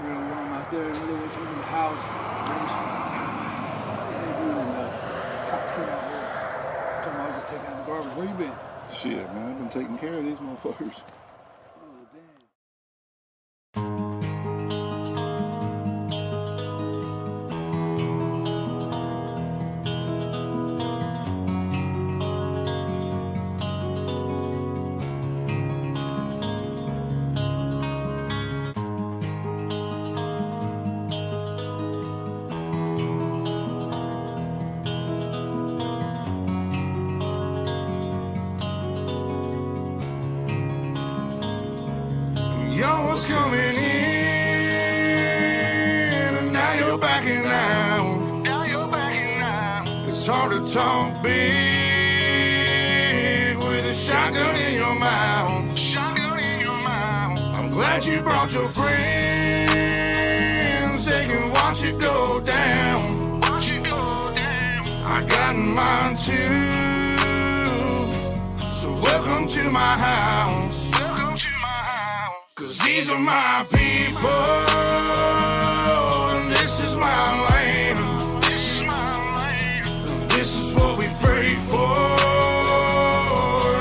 You know, while I'm out there, and they went to the house. And the cops came out here. Told me I was just taking out the garbage. Where you been? Shit, man, I've been taking care of these motherfuckers. Oh, damn. Y'all was coming in, and now you're backing out. Now you're backing out. It's hard to talk big with a shotgun in your mouth. Shotgun in your mouth. I'm glad you brought your friends. They can watch it go down. Watch it go down. I got mine too. So welcome to my house. Welcome to my house. 'Cause these are my people, and this is my land. This is my land. This is what we pray for,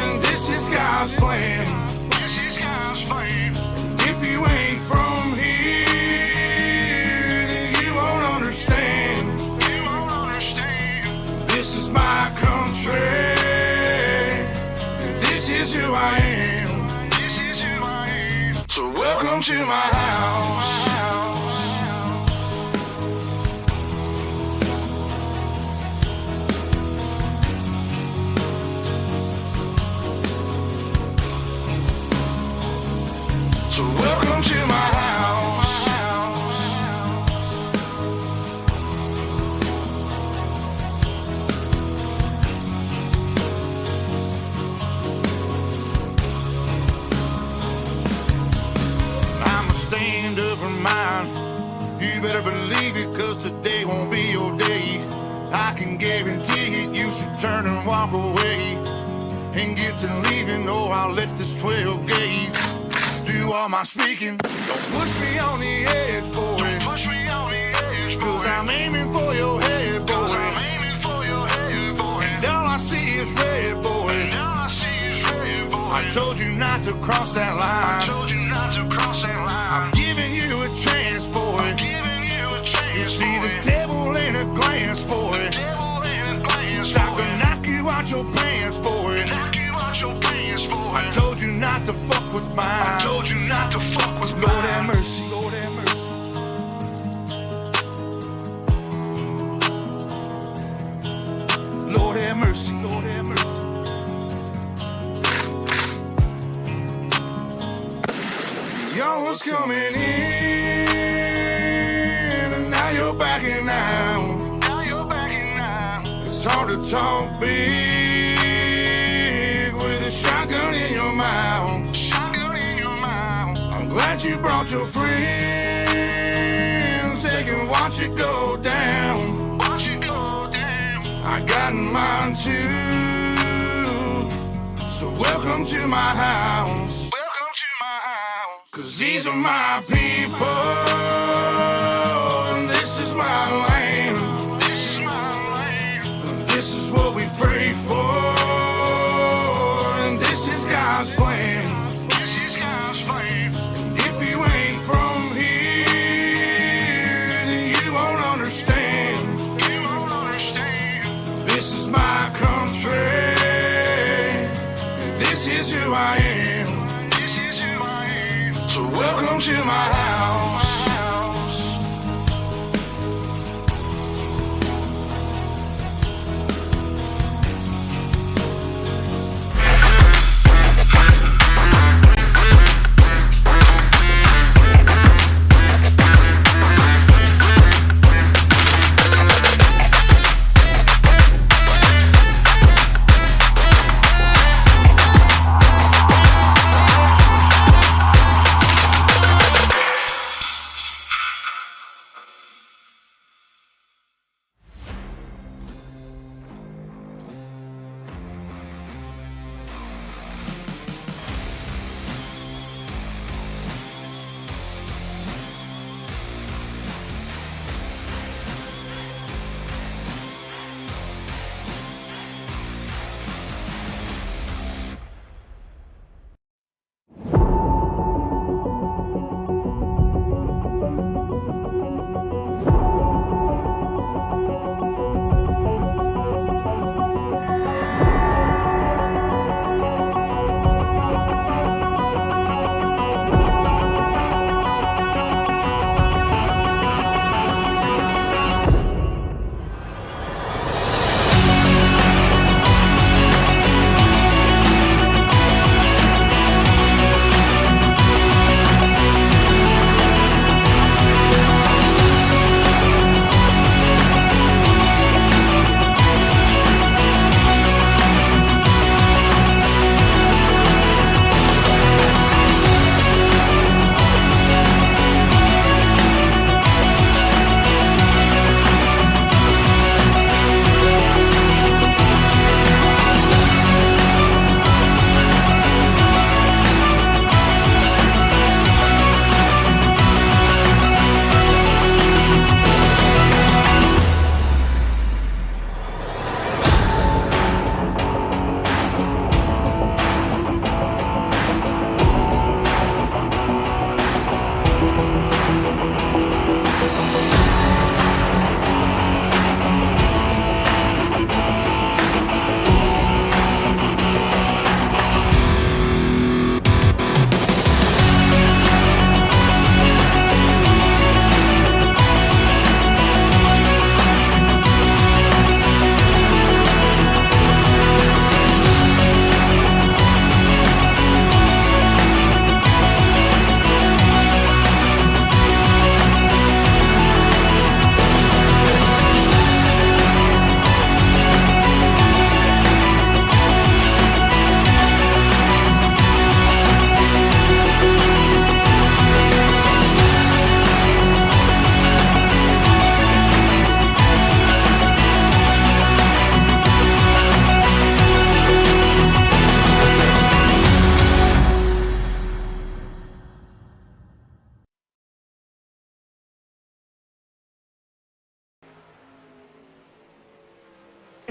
and this is God's plan. This is God's plan. And if you ain't from here, then you won't understand. You won't understand. This is my country, and this is who I am. So welcome to my house. So welcome to my house. You better believe it, 'cause today won't be your day. I can guarantee it, you should turn and walk away and get to leaving, or I'll let this 12 gauge do all my speaking. Don't push me on the edge, boy. Don't push me on the edge, boy. 'Cause I'm aiming for your head, boy. 'Cause I'm aiming for your head, boy. And all I see is red, boy. And all I see is red, boy. I told you not to cross that line. I told you not to cross that line. I'm giving you a chance, boy. I'm giving you a chance, you see boy. The devil in a glance, boy. The devil in a glance, boy. I can knock you out your pants, boy. Knock you out your pants, boy. I told you not to fuck with mine. I told you not to fuck with mine. Lord have mercy. Lord have mercy. Lord have mercy. Lord have mercy. Y'all was coming in, and now you're backing out. Now you're backing out. It's hard to talk big with a shotgun in your mouth. Shotgun in your mouth. I'm glad you brought your friends. They can watch it go down. Watch it go down. I got mine too. So welcome to my house. 'Cause these are my people, and this is my land. This is my land. And this is what we pray for, and this is God's plan. This is God's plan. And if you ain't from here, then you won't understand. You won't understand. This is my country, and this is who I am. So welcome to my house.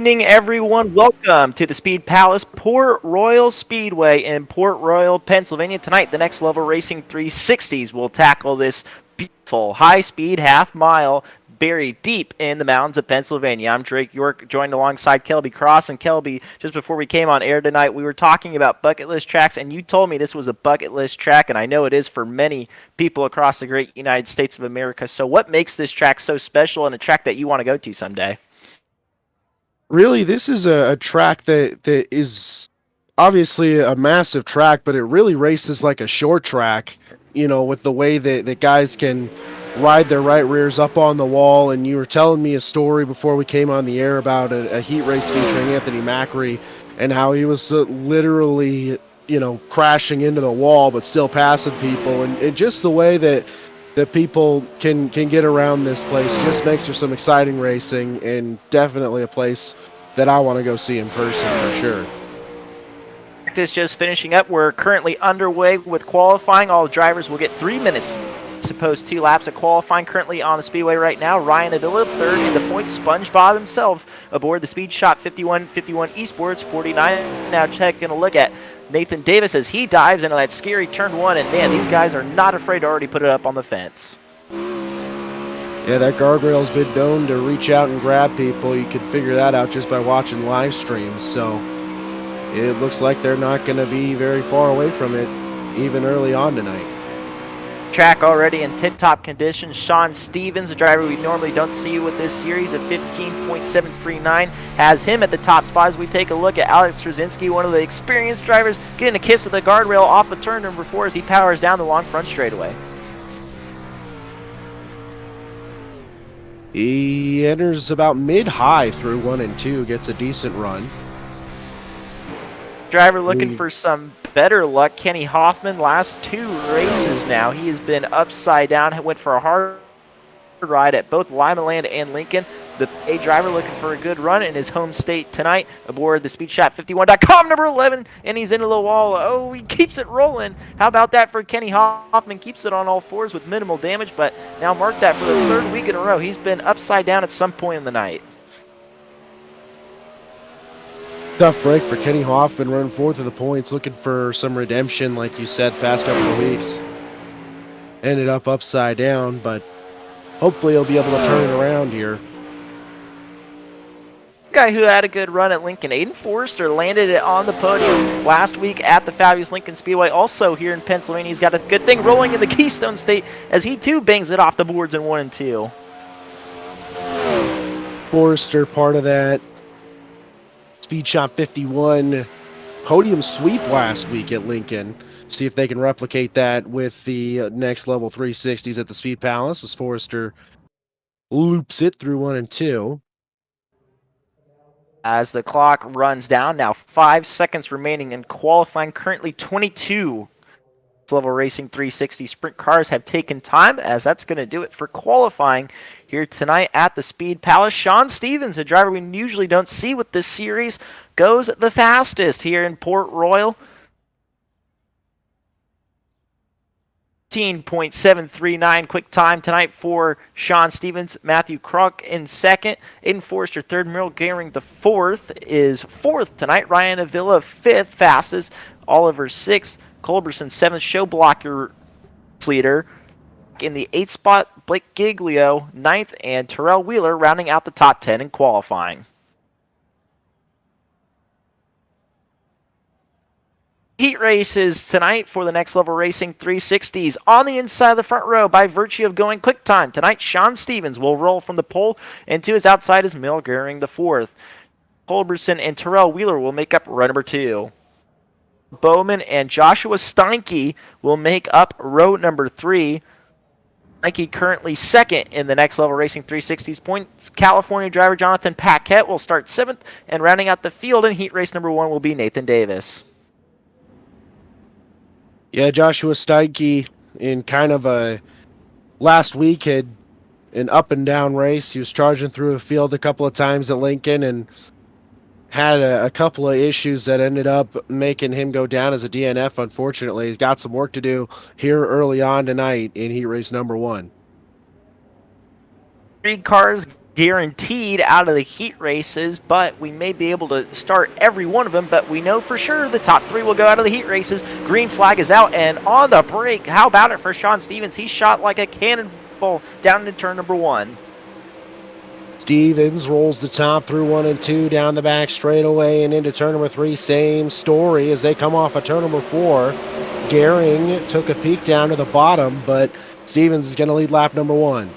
evening, everyone. Welcome to the Speed Palace Port Royal Speedway in Port Royal, Pennsylvania. Tonight, the Next Level Racing 360s will tackle this beautiful high-speed half-mile buried deep in the mountains of Pennsylvania. I'm Drake York, joined alongside Kelby Cross. And Kelby, just before we came on air tonight, we were talking about bucket list tracks, and you told me this was a bucket list track, and I know it is for many people across the great United States of America. So what makes this track so special and a track that you want to go to someday? Really, this is a track that is obviously a massive track, but it really races like a short track, with the way that guys can ride their right rears up on the wall. And you were telling me a story before we came on the air about a heat race featuring Anthony Macri and how he was literally, crashing into the wall, but still passing people. And just the way that people can get around this place just makes for some exciting racing, and definitely a place that I want to go see in person for sure. Practice just finishing up. We're currently underway with qualifying. All drivers will get 3 minutes to post 2 laps of qualifying. Currently on the speedway right now, Ryan Avila, third in the points. SpongeBob himself aboard the Speed Shot 51 Eastboards 49. Now taking a look at Nathan Davis as he dives into that scary turn 1, and man, these guys are not afraid to already put it up on the fence. Yeah, that guardrail's been known to reach out and grab people. You can figure that out just by watching live streams, so it looks like they're not going to be very far away from it even early on tonight. Track already in tip-top condition. Sean Stevens, a driver we normally don't see with this series, of 15.739, has him at the top spot as we take a look at Alex Trzynski, one of the experienced drivers, getting a kiss of the guardrail off of turn number 4 as he powers down the long front straightaway. He enters about mid-high through 1 and 2, gets a decent run. Driver looking for some better luck. Kenny Hoffman, last 2 races now, he has been upside down. Went for a hard ride at both Lima Land and Lincoln. The A driver looking for a good run in his home state tonight aboard the SpeedShot51.com number 11, and he's into the wall. Oh, he keeps it rolling. How about that for Kenny Hoffman? Keeps it on all 4s with minimal damage, but now mark that for the 3rd week in a row. He's been upside down at some point in the night. Tough break for Kenny Hoffman, running 4th of the points, looking for some redemption, like you said, past couple of weeks. Ended up upside down, but hopefully he'll be able to turn it around here. Guy who had a good run at Lincoln, Aiden Forrester, landed it on the podium last week at the fabulous Lincoln Speedway. Also here in Pennsylvania, he's got a good thing rolling in the Keystone State as he too bangs it off the boards in 1 and 2. Forrester, part of that Speed Shot 51 podium sweep last week at Lincoln. See if they can replicate that with the Next Level 360s at the Speed Palace as Forrester loops it through 1 and 2. As the clock runs down, now 5 seconds remaining in qualifying. Currently 22 Level Racing 360 Sprint cars have taken time, as that's going to do it for qualifying here tonight at the Speed Palace. Sean Stevens, a driver we usually don't see with this series, goes the fastest here in Port Royal. 15.739 quick time tonight for Sean Stevens. Matthew Kruk in second. Aiden Forrester third. Merrill Gehring the fourth is 4th tonight. Ryan Avila 5th fastest. Oliver 6th. Culberson 7th. Show blocker leader. In the 8th spot, Blake Giglio 9th, and Terrell Wheeler rounding out the top 10 in qualifying. Heat races tonight for the Next Level Racing 360s. On the inside of the front row, by virtue of going quick time tonight, Sean Stevens will roll from the pole, and to his outside is Merrill Gehring the 4th. Culberson and Terrell Wheeler will make up row number 2. Bowman and Joshua Steinke will make up row number 3. Steinke currently 2nd in the Next Level Racing 360s points. California driver Jonathan Paquette will start 7th, and rounding out the field in heat race number 1 will be Nathan Davis. Yeah, Joshua Steinke in kind of a last week had an up and down race. He was charging through the field a couple of times at Lincoln and had a couple of issues that ended up making him go down as a DNF, unfortunately. He's got some work to do here early on tonight in heat race number 1. Three cars guaranteed out of the heat races, but we may be able to start every one of them, but we know for sure the top 3 will go out of the heat races. Green flag is out, and on the break, how about it for Sean Stevens? He shot like a cannonball down into turn number 1. Stevens rolls the top through 1 and 2, down the back straightaway and into turn number 3. Same story as they come off of turn number 4. Gehring took a peek down to the bottom, but Stevens is going to lead lap number 1.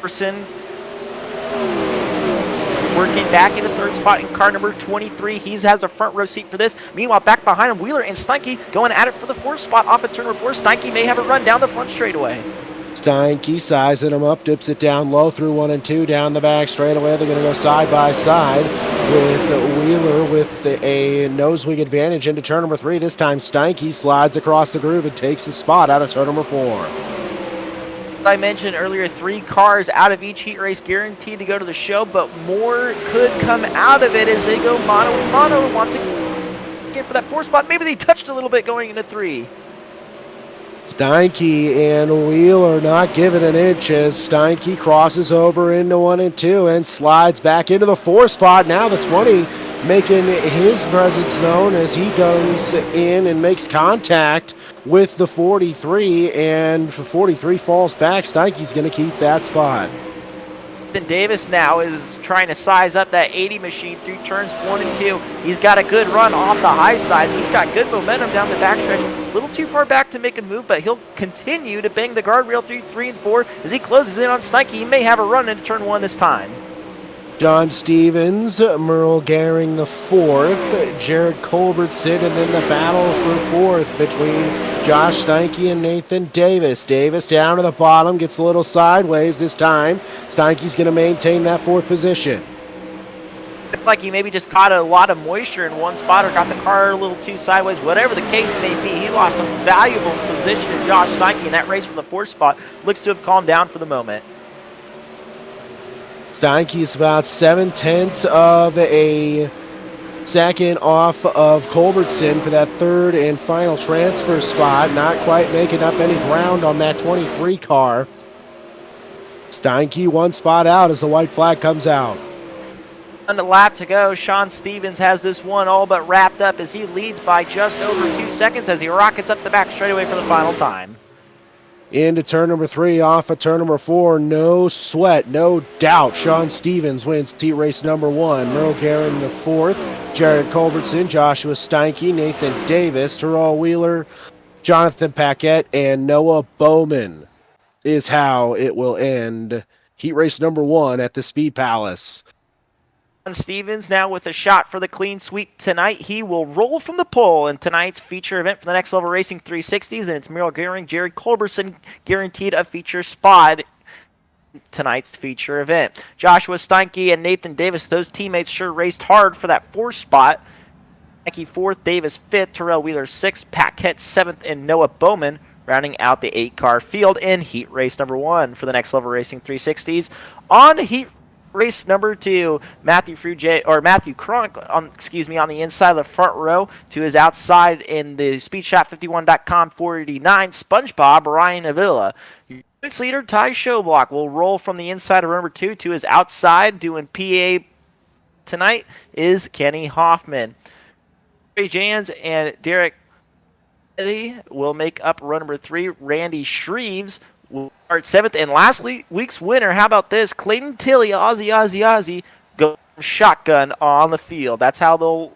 Person working back into third spot in car number 23. He has a front row seat for this. Meanwhile, back behind him, Wheeler and Steinke going at it for the 4th spot off of turn number 4. Steinke may have a run down the front straightaway. Steinke sizing him up, dips it down low through 1 and 2, down the back straightaway. They're going to go side by side with Wheeler with a nose wing advantage into turn number 3. This time Steinke slides across the groove and takes the spot out of turn number 4. I mentioned earlier, 3 cars out of each heat race guaranteed to go to the show, but more could come out of it as they go mono and mono once again for that 4th spot. Maybe they touched a little bit going into 3. Steinke and Wheeler not giving an inch as Steinke crosses over into 1 and 2 and slides back into the 4th spot. Now the 20 making his presence known as he goes in and makes contact with the 43, and 43 falls back. Steinke's going to keep that spot. Nathan Davis now is trying to size up that 80 machine through turns 1 and 2. He's got a good run off the high side. He's got good momentum down the backstretch. A little too far back to make a move, but he'll continue to bang the guardrail through 3 and 4 as he closes in on Steinke. He may have a run into turn 1 this time. John Stevens, Merle Gehring the 4th, Jared Culbertson, and then the battle for 4th between Josh Steinke and Nathan Davis. Davis down to the bottom, gets a little sideways this time. Steinke's going to maintain that 4th position. Looked like he maybe just caught a lot of moisture in one spot or got the car a little too sideways. Whatever the case may be, he lost some valuable position to Josh Steinke in that race for the 4th spot. Looks to have calmed down for the moment. Steinke is about 7/10 of a second off of Culbertson for that 3rd and final transfer spot. Not quite making up any ground on that 23 car. Steinke 1 spot out as the white flag comes out. On the lap to go, Sean Stevens has this one all but wrapped up as he leads by just over 2 seconds as he rockets up the back straightaway for the final time. Into turn number 3, off of turn number 4. No sweat, no doubt. Sean Stevens wins heat race number 1. Merle Gehring the 4th. Jared Culbertson, Joshua Steinke, Nathan Davis, Terrell Wheeler, Jonathan Paquette, and Noah Bowman is how it will end heat race number 1 at the Speed Palace. Stevens now with a shot for the clean sweep tonight. He will roll from the pole in tonight's feature event for the Next Level Racing 360s, and it's Merle Gehring, Jared Culbertson guaranteed a feature spot in tonight's feature event. Joshua Steinke and Nathan Davis, those teammates sure raced hard for that 4th spot. Steinke 4th, Davis 5th, Terrell Wheeler 6th, Paquette 7th, and Noah Bowman rounding out the 8-car field in heat race number 1 for the Next Level Racing 360s. On heat race number 2, Matthew Cronk on the inside of the front row to his outside in the SpeedShot51.com 489. SpongeBob Ryan Avila. Points leader Ty Showblock will roll from the inside of number 2 to his outside. Doing PA tonight is Kenny Hoffman. Ray Jans and Derek Eddy will make up run number 3. Randy Shreves will start 7th. And lastly, week's winner, how about this? Clayton Tilley, Aussie, go shotgun on the field. That's how they'll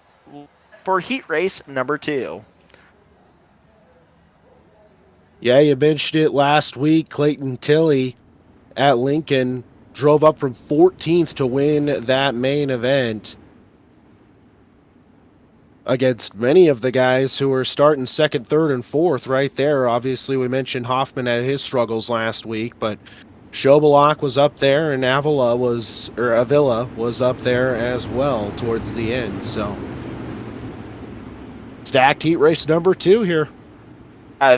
for heat race number 2. Yeah, you mentioned it last week. Clayton Tilley at Lincoln drove up from 14th to win that main event against many of the guys who were starting 2nd, 3rd, and 4th right there. Obviously, we mentioned Hoffman had his struggles last week, but Showblock was up there and Avila was up there as well towards the end. So, stacked heat race number 2 here.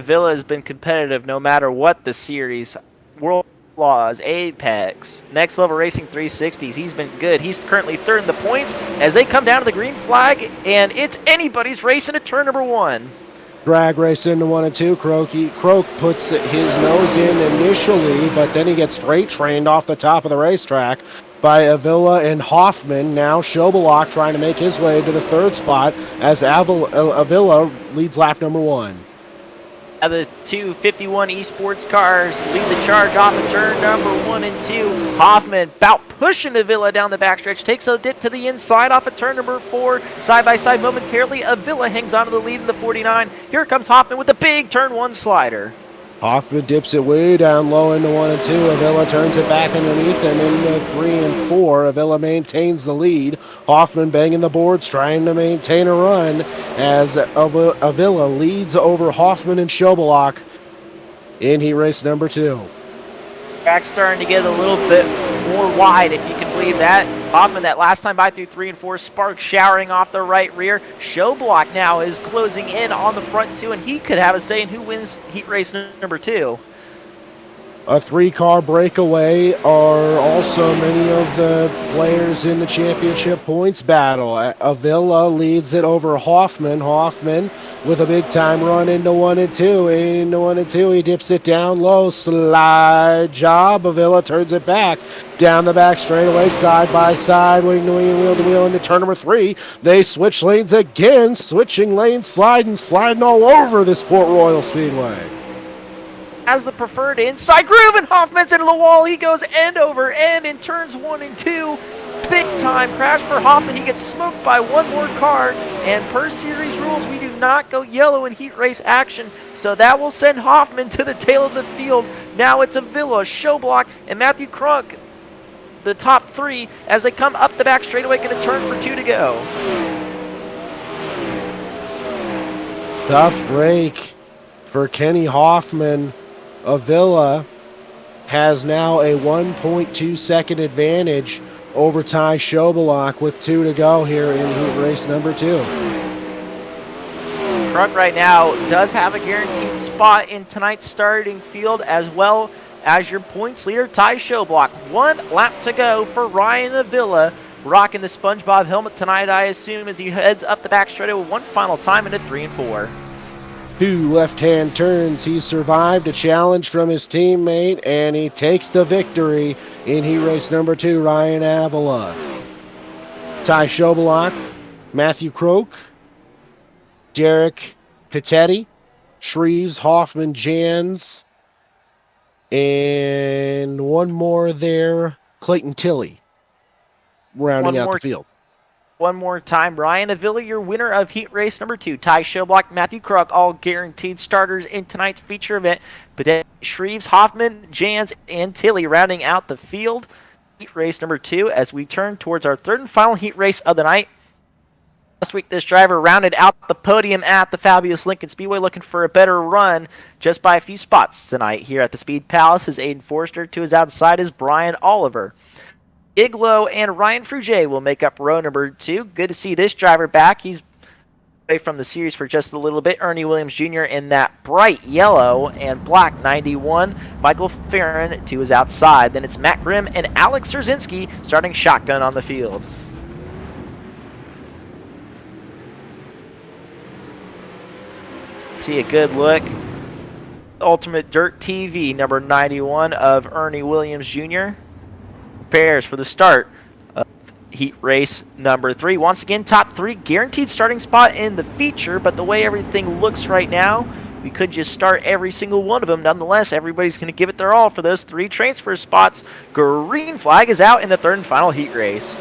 Villa has been competitive no matter what the series. World Laws, Apex, Next Level Racing 360s. He's been good. He's currently 3rd in the points as they come down to the green flag, and it's anybody's race into turn number 1. Drag race into 1 and 2. Croak puts his nose in initially, but then he gets freight trained off the top of the racetrack. by Avila and Hoffman. Now Schobelach trying to make his way to the third spot as Avila leads lap number 1. The 251 esports cars lead the charge off of turn number 1 and 2. Hoffman about pushing Avila down the backstretch, takes a dip to the inside off of turn number 4. Side by side momentarily, Avila hangs on to the lead in the 49. Here comes Hoffman with a big turn 1 slider. Hoffman dips it way down low into 1 and 2. Avila turns it back underneath him into 3 and 4. Avila maintains the lead. Hoffman banging the boards, trying to maintain a run as Avila leads over Hoffman and Schobelach in heat race number 2. Track's starting to get a little bit more wide, if you can believe that. Hoffman, that last time by through 3 and 4, spark showering off the right rear. Schobelach now is closing in on the front 2, and he could have a say in who wins heat race number 2. A 3-car breakaway are also many of the players in the championship points battle. Avila leads it over Hoffman. Hoffman with a big time run into 1 and 2. Into 1 and 2, he dips it down low. Slide job. Avila turns it back. Down the back straightaway, side by side, wing to wing, wheel to wheel into turn number 3. They switch lanes again. Switching lanes, sliding all over this Port Royal Speedway. As the preferred inside groove, and Hoffman's into the wall. He goes end over end in turns 1 and 2. Big time crash for Hoffman. He gets smoked by one more car, and per series rules, we do not go yellow in heat race action, so that will send Hoffman to the tail of the field. Now it's Avila, Schobelach, and Matthew Krunk, the top 3, as they come up the back straightaway, going to turn for 2 to go. Tough break for Kenny Hoffman. Avila has now a 1.2 second advantage over Ty Schobelach with 2 to go here in heat race number 2. Krunk right now does have a guaranteed spot in tonight's starting field, as well as your points leader, Ty Schobelach. 1 lap to go for Ryan Avila, rocking the SpongeBob helmet tonight, I assume, as he heads up the back straightaway one final time into 3 and 4. 2 left-hand turns. He survived a challenge from his teammate, and he takes the victory in heat race number 2, Ryan Avila. Ty Schobelach, Matthew Croak, Derek Pitetti, Shreves, Hoffman, Jans, and one more there, Clayton Tilley, rounding out the field. One more time, Ryan Avila, your winner of heat race number 2. Ty Schobelach, Matthew Kruk, all guaranteed starters in tonight's feature event. But Shreves, Hoffman, Jans, and Tilley rounding out the field. Heat race number 2 as we turn towards our 3rd and final heat race of the night. Last week, this driver rounded out the podium at the fabulous Lincoln Speedway, looking for a better run just by a few spots tonight. Here at the Speed Palace is Aiden Forrester. To his outside is Brian Oliver. Iglo and Ryan Frugier will make up row number 2. Good to see this driver back. He's away from the series for just a little bit. Ernie Williams Jr. in that bright yellow and black 91. Michael Farron to his outside. Then it's Matt Grimm and Alex Szerzynski starting shotgun on the field. See a good look. Ultimate Dirt TV, number 91 of Ernie Williams Jr. prepares for the start of heat race number 3. Once again, top 3 guaranteed starting spot in the feature, but the way everything looks right now, we could just start every single one of them. Nonetheless, everybody's going to give it their all for those 3 transfer spots. Green flag is out in the 3rd and final heat race.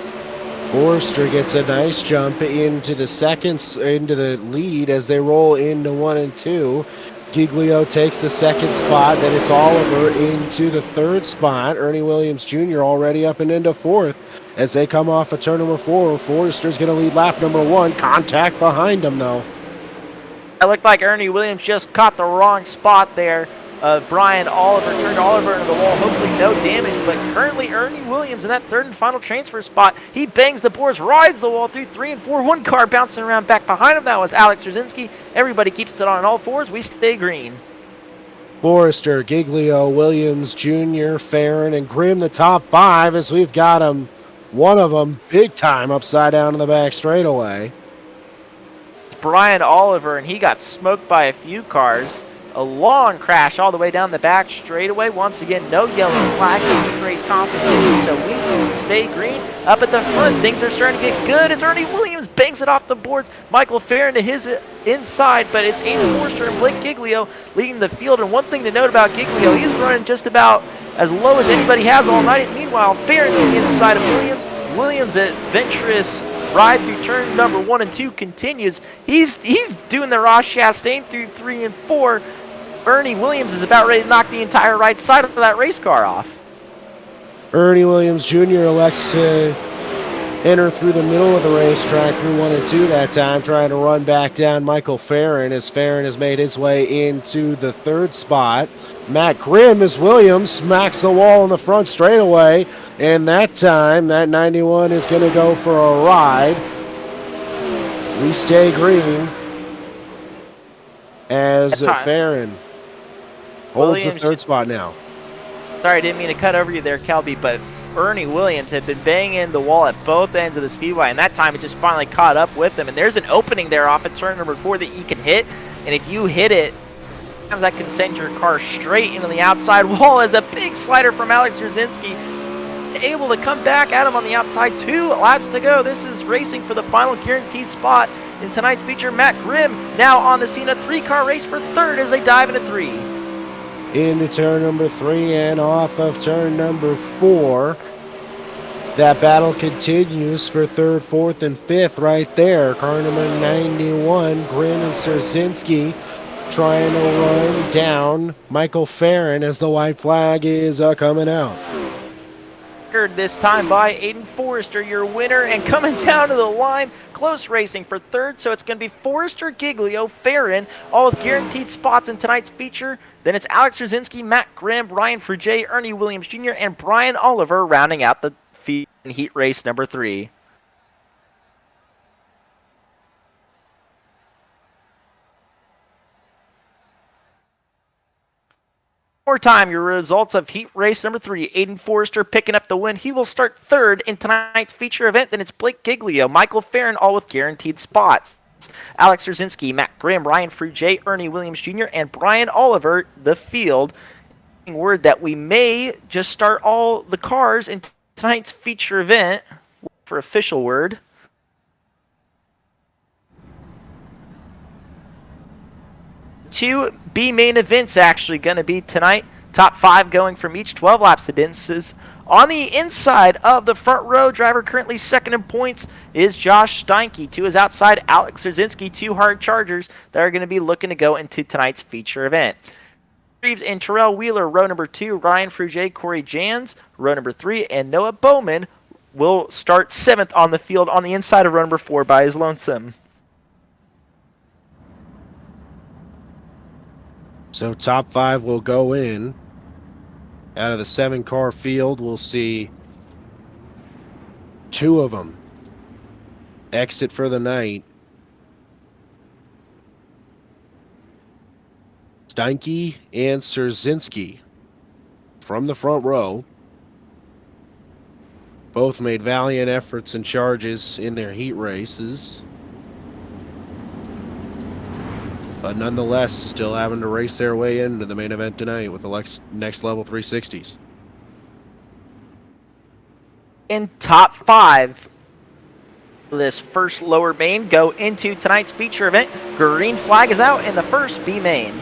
Forrester gets a nice jump into the lead as they roll into 1 and 2. Giglio takes the 2nd spot, then it's Oliver into the 3rd spot. Ernie Williams Jr. already up and into 4th as they come off of turn number 4. Forrester's going to lead lap number 1. Contact behind him, though. It looked like Ernie Williams just caught the wrong spot there. Brian Oliver turned Oliver into the wall. Hopefully no damage, but currently Ernie Williams in that 3rd and final transfer spot. He bangs the boards, rides the wall through 3 and 4. One car bouncing around back behind him. That was Alex Szerzynski. Everybody keeps it on all 4s. We stay green. Forrester, Giglio, Williams Jr., Farron, and Grimm the top 5 as we've got them, one of them big time upside down in the back straightaway. Brian Oliver, and he got smoked by a few cars. a long crash all the way down the back straightaway. Once again, no yellow flag, so heat race competition, so we stay green. Up at the front, things are starting to get good as Ernie Williams bangs it off the boards. Michael Farron to his inside, but it's Aiden Forster and Blake Giglio leading the field. And one thing to note about Giglio, he's running just about as low as anybody has all night. Meanwhile, Farron to the inside of Williams. Williams' adventurous ride through turn number 1 and 2 continues. He's doing the Ross Chastain through 3 and 4. Ernie Williams is about ready to knock the entire right side of that race car off. Ernie Williams Jr. elects to enter through the middle of the racetrack through 1 and 2 that time, trying to run back down Michael Farron as Farron has made his way into the 3rd spot. Matt Grimm as Williams smacks the wall in the front straightaway, and that time that 91 is going to go for a ride. We stay green as Farron holds the 3rd spot now. Sorry, I didn't mean to cut over you there, Kelby, but Ernie Williams had been banging the wall at both ends of the speedway, and that time it just finally caught up with him. And there's an opening there off at turn number 4 that you can hit, and if you hit it, sometimes that can send your car straight into the outside wall as a big slider from Alex Rzazinski able to come back at him on the outside. 2 laps to go. This is racing for the final guaranteed spot in tonight's feature. Matt Grimm now on the scene, a 3-car race for 3rd as they dive into 3. Into turn number 3 and off of turn number 4. That battle continues for 3rd, 4th, and 5th right there. Car number 91, Grimm and Szerzinski trying to run down Michael Farron as the white flag is coming out. This time by Aiden Forrester, your winner, and coming down to the line, close racing for 3rd, so it's going to be Forrester, Giglio, Farron, all with guaranteed spots in tonight's feature. Then it's Alex Rzazinski, Matt Grimm, Ryan Frugier, Ernie Williams Jr., and Brian Oliver rounding out the feed in heat race number 3. More time, your results of heat race number 3. Aiden Forrester picking up the win. He will start 3rd in tonight's feature event. Then it's Blake Giglio, Michael Farron, all with guaranteed spots. Alex Rzazinski, Matt Grimm, Ryan Frugier, Ernie Williams Jr., and Brian Oliver, the field. Word that we may just start all the cars in tonight's feature event for official word. 2 B main events actually going to be tonight. Top 5 going from each, 12 laps to distances. On the inside of the front row, driver currently 2nd in points is Josh Steinke. To his outside, Alex Rzazinski, 2 hard chargers that are going to be looking to go into tonight's feature event. Reeves and Terrell Wheeler, row number 2, Ryan Frugier, Corey Jans, row number 3, and Noah Bowman will start 7th on the field on the inside of row number 4 by his lonesome. So top 5 will go in. Out of the 7-car field, we'll see 2 of them exit for the night. Steinke and Szerzinski from the front row. Both made valiant efforts and charges in their heat races, but nonetheless still having to race their way into the main event tonight with the next level 360s. In top 5, this first lower main go into tonight's feature event. Green flag is out in the first B main.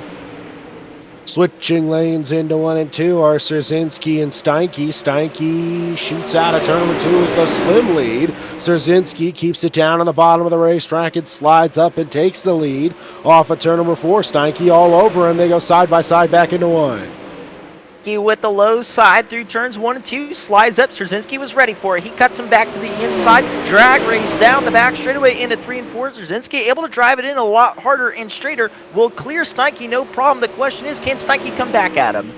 Switching lanes into 1 and 2 are Szerzinski and Steinke. Steinke shoots out of turn number 2 with a slim lead. Szerzinski keeps it down on the bottom of the racetrack and slides up and takes the lead. Off of turn number 4, Steinke all over him. They go side by side back into 1. With the low side through turns 1 and 2, slides up. Szerzinski was ready for it. He cuts him back to the inside. Drag race down the back straightaway into 3 and 4. Szerzinski able to drive it in a lot harder and straighter. Will clear Steinke, no problem. The question is, can Steinke come back at him?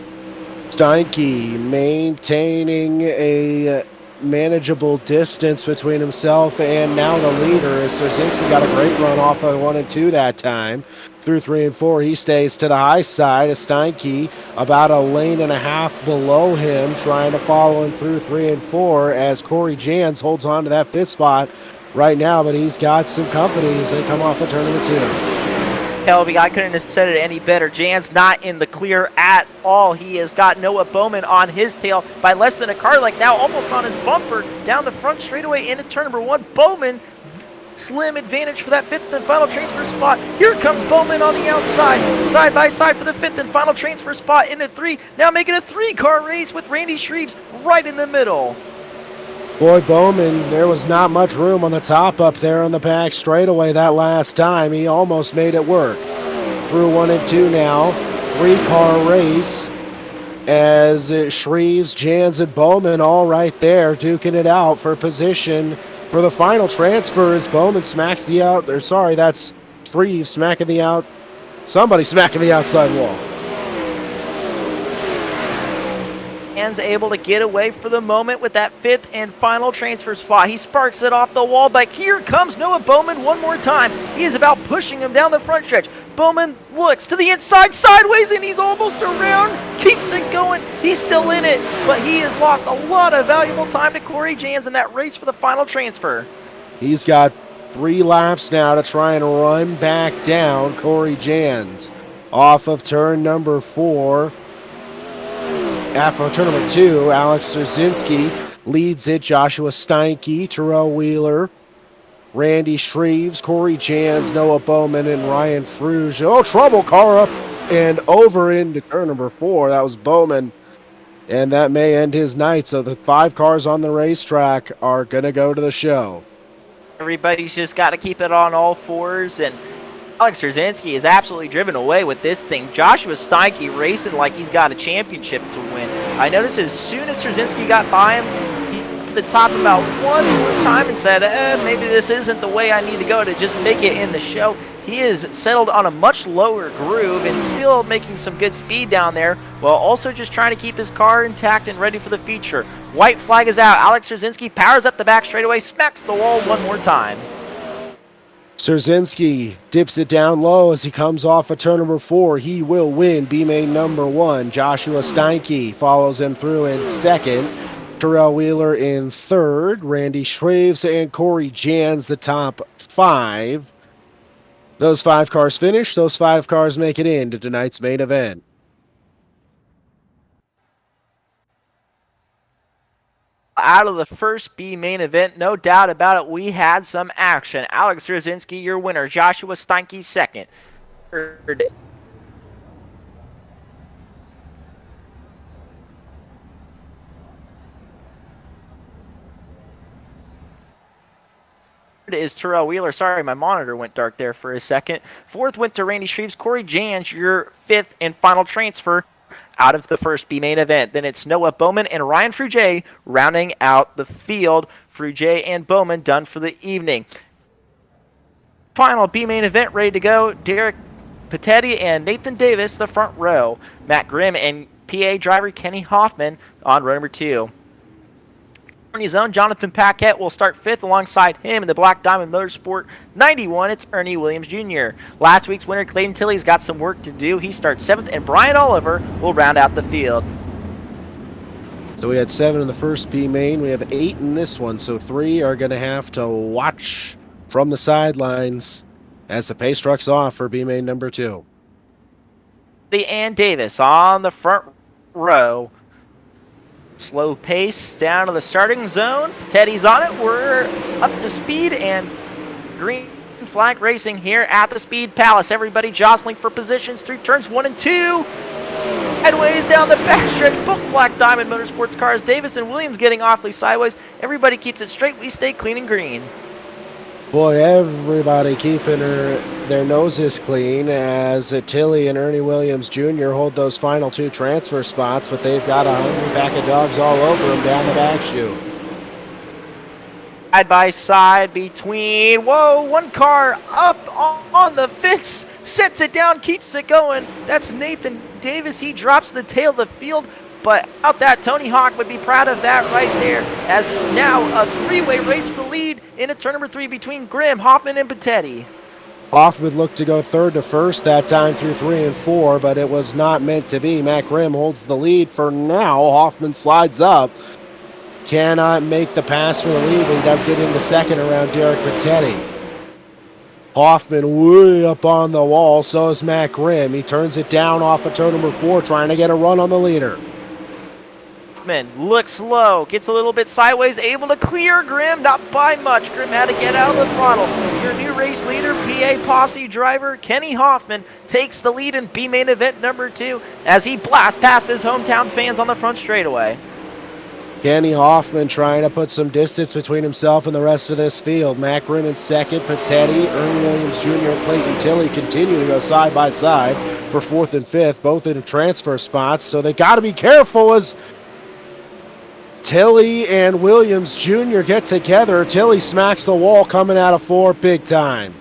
Steinke maintaining a manageable distance between himself and now the leader. Szerzinski got a great run off of 1 and 2 that time. Through 3 and 4, he stays to the high side of Steinke, about a lane and a half below him, trying to follow him through 3 and 4 as Corey Jans holds on to that 5th spot right now, but he's got some company as they come off of turn number 2. Helby, I couldn't have said it any better. Jan's not in the clear at all. He has got Noah Bowman on his tail by less than a car length, now almost on his bumper, down the front straightaway into turn number 1. Bowman, slim advantage for that 5th and final transfer spot. Here comes Bowman on the outside, side by side for the 5th and final transfer spot into 3. Now making a 3-car race with Randy Shreves right in the middle. Boy, Bowman, there was not much room on the top up there on the back straightaway that last time. He almost made it work. Through 1 and 2 now. 3-car race as Shreves, Jans, and Bowman all right there duking it out for position for the final transfer as Bowman smacks the out. Or sorry, that's Shreves smacking the out. Somebody smacking the outside wall. Jan's able to get away for the moment with that 5th and final transfer spot. He sparks it off the wall, but here comes Noah Bowman one more time. He is about pushing him down the front stretch. Bowman looks to the inside, sideways, and he's almost around. Keeps it going. He's still in it, but he has lost a lot of valuable time to Corey Jans in that race for the final transfer. He's got 3 laps now to try and run back down Corey Jans off of turn number 4. After turn number 2, Alex Trzynski leads it. Joshua Steinke, Terrell Wheeler, Randy Shreves, Corey Jans, Noah Bowman, and Ryan Fruge. Oh, trouble car up and over into turn number 4. That was Bowman, and that may end his night. So the 5 cars on the racetrack are going to go to the show. Everybody's just got to keep it on all fours, and Alex Trzynski is absolutely driven away with this thing. Joshua Steinke racing like he's got a championship to win. I noticed as soon as Trzynski got by him, he went to the top about one more time and said, maybe this isn't the way I need to go to just make it in the show. He is settled on a much lower groove and still making some good speed down there, while also just trying to keep his car intact and ready for the feature. White flag is out. Alex Trzynski powers up the back straightaway, smacks the wall one more time. Trzynski dips it down low as he comes off of turn number 4. He will win B-main number 1. Joshua Steinke follows him through in 2nd. Terrell Wheeler in 3rd. Randy Shreves and Corey Jans the top 5. Those 5 cars finish. Those 5 cars make it into tonight's main event. Out of the first B main event, no doubt about it, we had some action. Alex Trzynski, your winner. Joshua Steinke, 2nd. 3rd is Terrell Wheeler. Sorry, my monitor went dark there for a second. 4th went to Randy Shreves. Corey Jans, your 5th and final transfer out of the first B main event. Then it's Noah Bowman and Ryan Fruge rounding out the field. Fruge and Bowman done for the evening. Final B main event ready to go. Derek Patetti and Nathan Davis, the front row. Matt Grimm and PA driver Kenny Hoffman on row number 2. Ernie's own Jonathan Paquette will start 5th alongside him in the Black Diamond Motorsport 91. It's Ernie Williams Jr. Last week's winner, Clayton Tilley's got some work to do. He starts 7th, and Brian Oliver will round out the field. So we had 7 in the first B main. We have 8 in this one. So 3 are going to have to watch from the sidelines as the pace truck's off for B main number 2. And Davis on the front row. Slow pace down to the starting zone. Teddy's on it. We're up to speed and green flag racing here at the Speed Palace. Everybody jostling for positions through turns 1 and 2. Headways down the backstretch. Both Black Diamond Motorsports cars. Davis and Williams getting awfully sideways. Everybody keeps it straight. We stay clean and green. Boy, everybody keeping their noses clean as Tilley and Ernie Williams Jr. hold those final 2 transfer spots, but they've got a hungry pack of dogs all over them down the back chute. Side by side between, whoa, one car up on the fence, sets it down, keeps it going. That's Nathan Davis. He drops the tail of the field, but out that, Tony Hawk would be proud of that right there, as now a 3-way race for the lead into turn number 3 between Grimm, Hoffman, and Patetti. Hoffman looked to go 3rd to 1st that time through 3 and 4, but it was not meant to be. Matt Grimm holds the lead for now. Hoffman slides up. Cannot make the pass for the lead, but he does get into 2nd around Derek Patetti. Hoffman way up on the wall, so is Matt Grimm. He turns it down off of turn number 4, trying to get a run on the leader. Hoffman looks low, gets a little bit sideways, able to clear Grimm, not by much. Grimm had to get out of the throttle. Your new race leader, PA Posse driver Kenny Hoffman, takes the lead in B main event number 2 as he blasts past his hometown fans on the front straightaway. Kenny Hoffman trying to put some distance between himself and the rest of this field. Matt Grimm in second, Patetti, Ernie Williams Jr., and Clayton Tilley continue to go side by side for 4th and 5th, both in transfer spots, so they got to be careful as Tilley and Williams Jr. get together. Tilley smacks the wall coming out of 4 big time.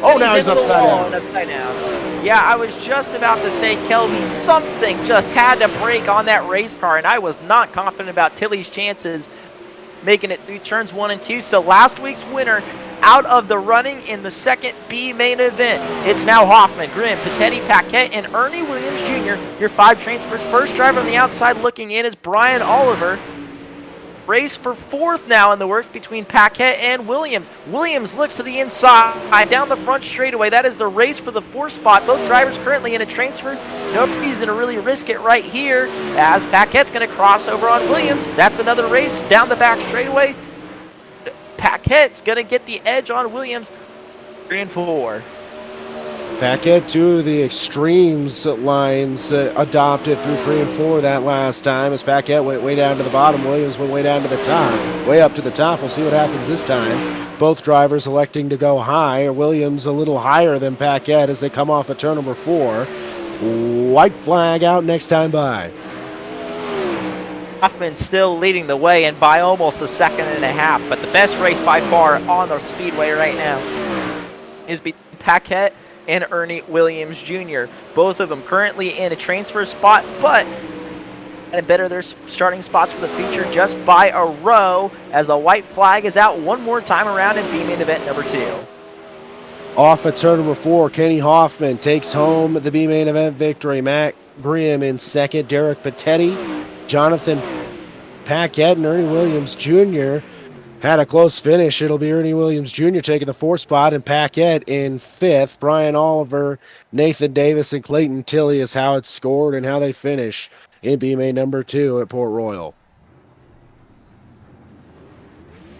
Oh, now he's upside down. Yeah, I was just about to say, Kelby, something just had to break on that race car, and I was not confident about Tilley's chances making it through turns 1 and 2. So last week's winner out of the running in the second B main event. It's now Hoffman, Grimm, Patetti, Paquette, and Ernie Williams Jr. Your 5 transfers. First driver on the outside looking in is Brian Oliver. Race for 4th now in the works between Paquette and Williams. Williams looks to the inside, down the front straightaway. That is the race for the 4th spot. Both drivers currently in a transfer. No reason to really risk it right here as Paquette's going to cross over on Williams. That's another race down the back straightaway. Paquette's going to get the edge on Williams. 3 and 4. Paquette to the extremes lines adopted through 3 and 4 that last time as Paquette went way down to the bottom. Williams went way down to the top, way up to the top. We'll see what happens this time. Both drivers electing to go high. Williams a little higher than Paquette as they come off of turn number 4. White flag out next time by. Hoffman still leading the way and by almost a second and a half, but the best race by far on the speedway right now is between Paquette and Ernie Williams Jr. Both of them currently in a transfer spot, but and better their starting spots for the feature just by a row as the white flag is out one more time around in B main event number 2. Off at turn number 4, Kenny Hoffman takes home the B main event victory. Matt Grimm in second, Derek Patetti, Jonathan Paquette, and Ernie Williams Jr. had a close finish. It'll be Ernie Williams Jr. taking the 4th spot and Paquette in 5th. Brian Oliver, Nathan Davis, and Clayton Tilley is how it's scored and how they finish in B main number 2 at Port Royal.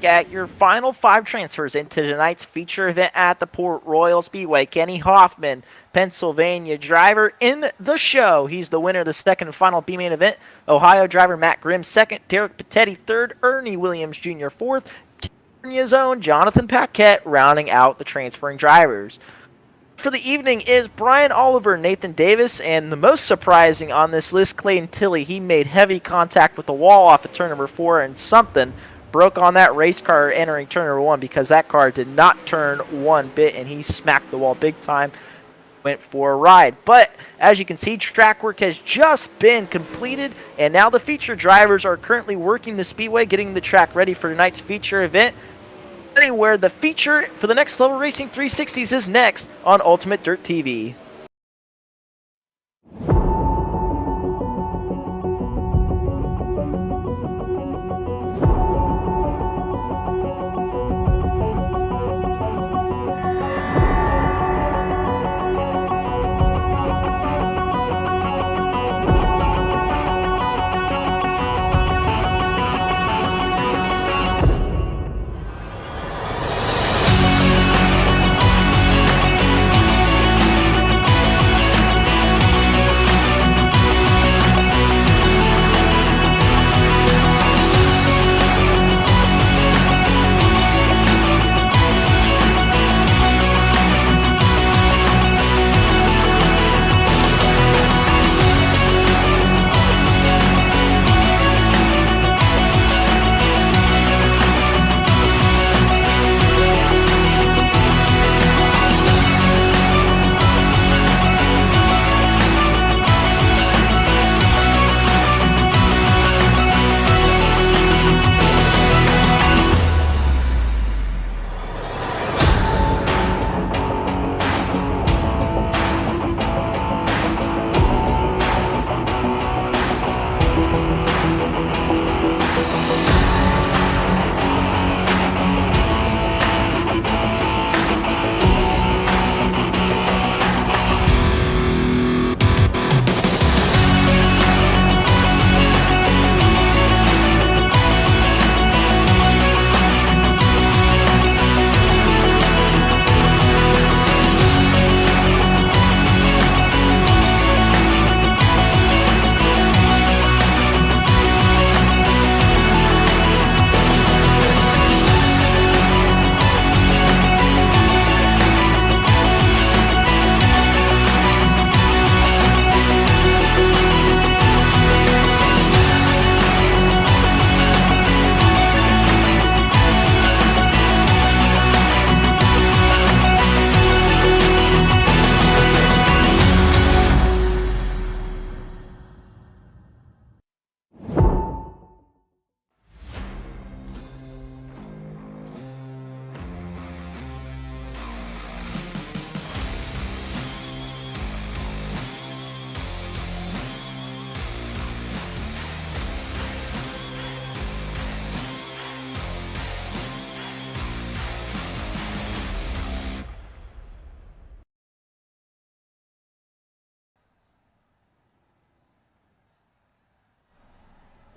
At your final 5 transfers into tonight's feature event at the Port Royal Speedway. Kenny Hoffman, Pennsylvania driver in the show. He's the winner of the second and final B main event. Ohio driver Matt Grimm second, Derek Patetti third, Ernie Williams Jr. 4th, California's own Jonathan Paquette rounding out the transferring drivers. For the evening is Brian Oliver, Nathan Davis, and the most surprising on this list, Clayton Tilley. He made heavy contact with the wall off of turn number 4 and something broke on that race car entering turn number 1 because that car did not turn one bit and he smacked the wall big time, went for a ride. But as you can see, track work has just been completed and now the feature drivers are currently working the speedway, getting the track ready for tonight's feature event. Where the feature for the Next Level Racing 360s is next on Ultimate Dirt TV.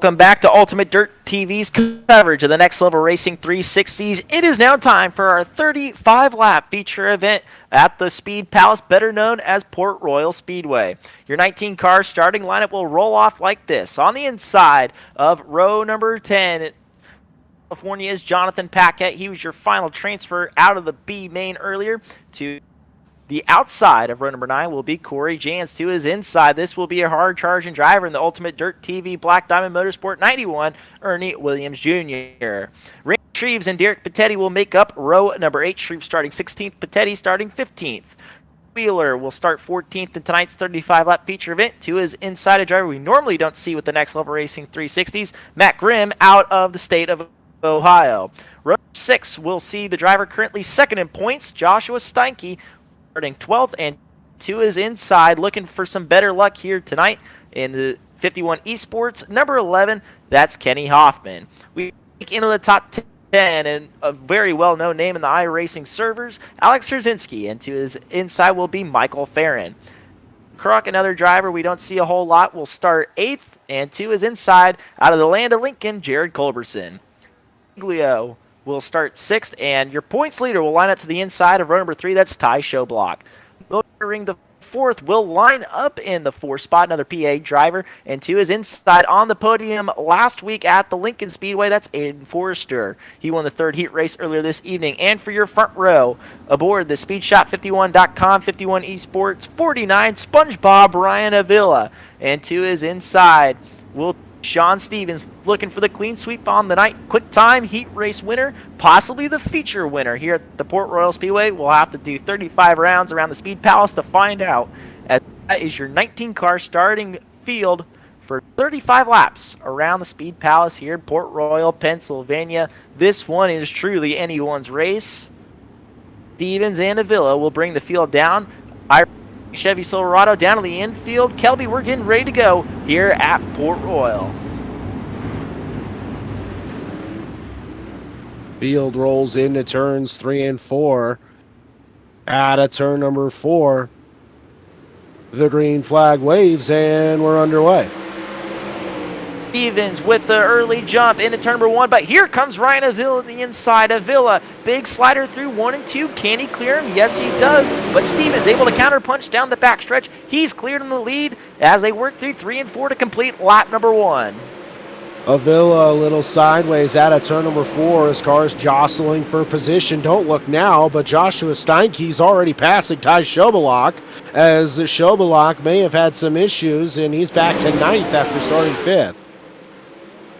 Welcome back to Ultimate Dirt TV's coverage of the Next Level Racing 360s. It is now time for our 35-lap feature event at the Speed Palace, better known as Port Royal Speedway. Your 19-car starting lineup will roll off like this. On the inside of row number 10, California is Jonathan Paquette. He was your final transfer out of the B main earlier. To the outside of row number 9 will be Corey Jans. To his inside, this will be a hard-charging driver in the Ultimate Dirt TV Black Diamond Motorsport 91, Ernie Williams Jr. Ray Shreves and Derek Pettetti will make up row number 8. Shreves starting 16th, Pettetti starting 15th. Wheeler will start 14th in tonight's 35-lap feature event. To his inside, a driver we normally don't see with the Next Level Racing 360s, Matt Grimm, out of the state of Ohio. Row 6 will see the driver currently second in points, Joshua Steinke, starting 12th, and to his inside, looking for some better luck here tonight in the 51 Esports, number 11, that's Kenny Hoffman. We take into the top 10, and a very well-known name in the iRacing servers, Alex Szerzynski, and to his inside will be Michael Farron. Kruk, another driver we don't see a whole lot, will start 8th, and to his inside, out of the land of Lincoln, Jared Culberson. Giglio will start 6th, and your points leader will line up to the inside of row number 3. That's Ty Showblock. Milling the 4th will line up in the 4th spot, another PA driver, and to his inside on the podium last week at the Lincoln Speedway, that's Aiden Forrester. He won the 3rd heat race earlier this evening. And for your front row, aboard the SpeedShop51.com 51 Esports 49, SpongeBob Ryan Avila, and to his inside will Sean Stevens, looking for the clean sweep on the night. Quick time heat race winner, possibly the feature winner here at the Port Royal Speedway. We'll have to do 35 rounds around the Speed Palace to find out. As that is your 19-car starting field for 35 laps around the Speed Palace here in Port Royal, Pennsylvania. This one is truly anyone's race. Stevens and Avila will bring the field down. Chevy Silverado down to the infield. Kelby, we're getting ready to go here at Port Royal. Field rolls into turns 3 and 4. At a turn number 4, the green flag waves, and we're underway. Stevens with the early jump into turn number 1, but here comes Ryan Avila on the inside. Avila, big slider through 1 and 2. Can he clear him? Yes, he does. But Stevens able to counter punch down the backstretch. He's cleared in the lead as they work through 3 and 4 to complete lap number 1. Avila a little sideways out of turn number 4 as cars jostling for position. Don't look now, but Joshua Steinke's already passing Ty Showblock, as Showblock may have had some issues, and he's back to 9th after starting 5th.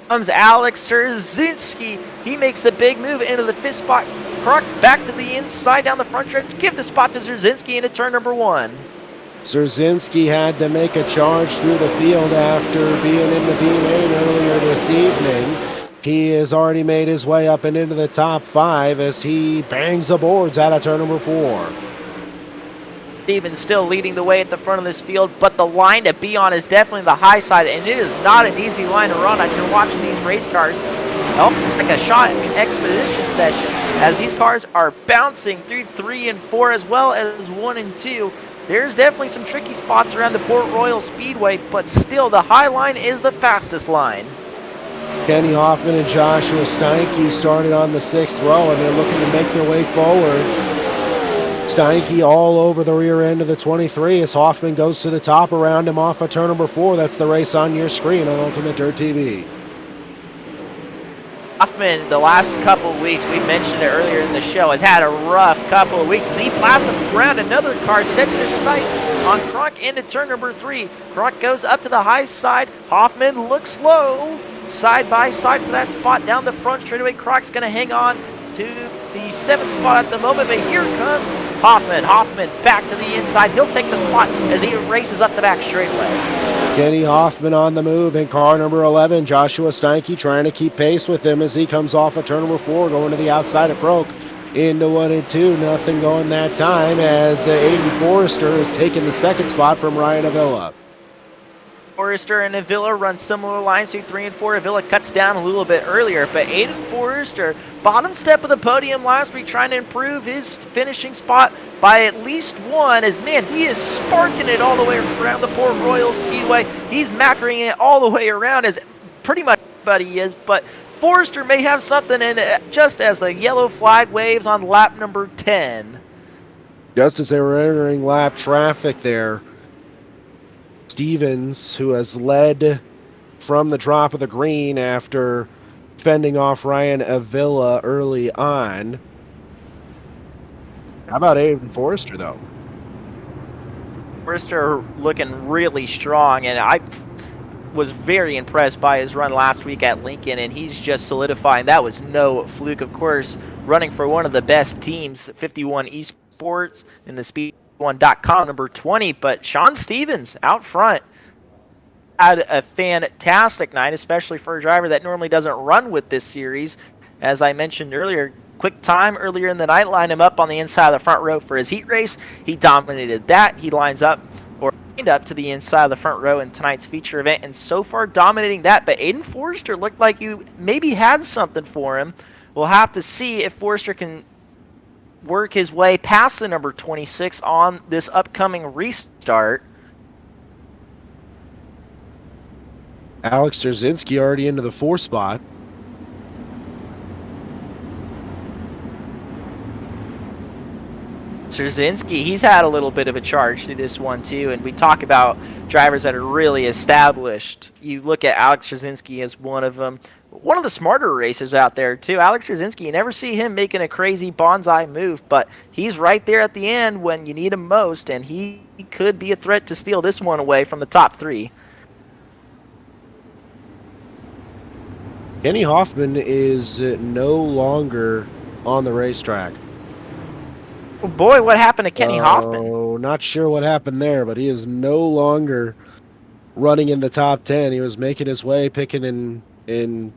Comes Alex Szerzynski. He makes the big move into the 5th spot. Kruk back to the inside down the front stretch. Give the spot to Szerzynski into turn number 1. Szerzynski had to make a charge through the field after being in the B-Main earlier this evening. He has already made his way up and into the top 5 as he bangs the boards out of turn number 4. Stevens still leading the way at the front of this field, but the line to be on is definitely the high side, and it is not an easy line to run after watching these race cars. Like a shot in an expedition session, as these cars are bouncing through 3 and 4 as well as 1 and 2. There's definitely some tricky spots around the Port Royal Speedway, but still the high line is the fastest line. Kenny Hoffman and Joshua Steinke started on the 6th row, and they're looking to make their way forward. Steinke all over the rear end of the 23 as Hoffman goes to the top around him off of turn number 4. That's the race on your screen on Ultimate Dirt TV. Hoffman, the last couple of weeks, we mentioned it earlier in the show, has had a rough couple of weeks as he blasts around another car, sets his sights on Kruk into turn number 3. Kruk goes up to the high side. Hoffman looks low, side by side for that spot down the front straightaway. Kruk's going to hang on to the 7th spot at the moment, but here comes Hoffman. Hoffman back to the inside. He'll take the spot as he races up the back straightaway. Kenny Hoffman on the move in car number 11. Joshua Steinke trying to keep pace with him as he comes off of turn number 4, going to the outside of Croak into 1 and 2. Nothing going that time as Aiden Forrester has taken the 2nd spot from Ryan Avila. Forrester and Avila run similar lines through 3 and 4. Avila cuts down a little bit earlier, but Aiden Forrester, bottom step of the podium last week, trying to improve his finishing spot by at least 1, as man, he is sparking it all the way around the Port Royal Speedway. He's macroing it all the way around as pretty much everybody is, but Forrester may have something in it just as the yellow flag waves on lap number 10. Just as they were entering lap traffic there, Stevens, who has led from the drop of the green after fending off Ryan Avila early on. How about Aiden Forrester, though? Forrester looking really strong, and I was very impressed by his run last week at Lincoln, and he's just solidifying. That was no fluke, of course, running for one of the best teams, 51 Esports in the Speed1.com, number 20, but Sean Stevens out front had a fantastic night, especially for a driver that normally doesn't run with this series. As I mentioned earlier, quick time earlier in the night lined him up on the inside of the front row for his heat race. He dominated that. He lined up to the inside of the front row in tonight's feature event, and so far dominating that. But Aiden Forrester looked like you maybe had something for him. We'll have to see if Forrester can work his way past the number 26 on this upcoming restart. Alex Trzynski already into the 4 spot. Trzynski, he's had a little bit of a charge through this one too, and we talk about drivers that are really established. You look at Alex Trzynski as one of them. One of the smarter racers out there too. Alex Trzynski, you never see him making a crazy bonsai move, but he's right there at the end when you need him most, and he could be a threat to steal this one away from the top 3. Kenny Hoffman is no longer on the racetrack. Oh boy, what happened to Kenny Hoffman? Oh, not sure what happened there, but he is no longer running in the top 10. He was making his way, picking in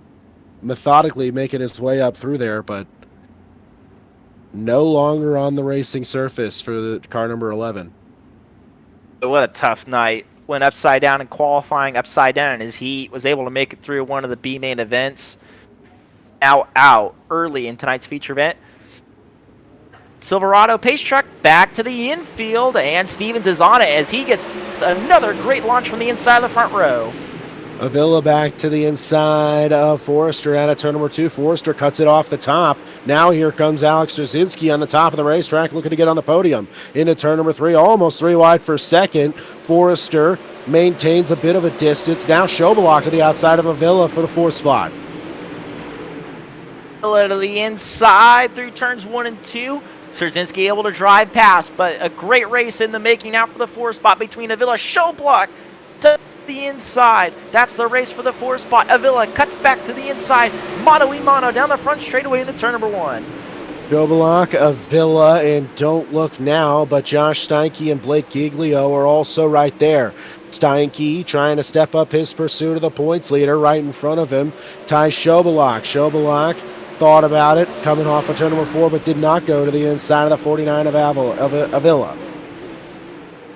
methodically making his way up through there, but no longer on the racing surface for the car number 11. What a tough night. Went upside down in qualifying, upside down in his heat, was able to make it through one of the B main events. Now out early in tonight's feature event. Silverado pace truck back to the infield, and Stevens is on it as he gets another great launch from the inside of the front row. Avila back to the inside of Forrester out of turn number 2. Forrester cuts it off the top. Now here comes Alex Trzynski on the top of the racetrack looking to get on the podium. Into turn number 3, almost 3 wide for second. Forrester maintains a bit of a distance. Now Schobelach to the outside of Avila for the 4th spot. Avila to the inside through turns 1 and 2. Trzynski able to drive past, but a great race in the making now for the 4th spot between Avila. Schobelach to the inside. That's the race for the 4th spot. Avila cuts back to the inside. Mano-a-mano down the front straightaway into turn number 1. Schobelach, Avila, and don't look now, but Josh Steinke and Blake Giglio are also right there. Steinke trying to step up his pursuit of the points leader right in front of him. Ty Schobelach. Schobelach thought about it, coming off of turn number 4, but did not go to the inside of the 49 of Avila.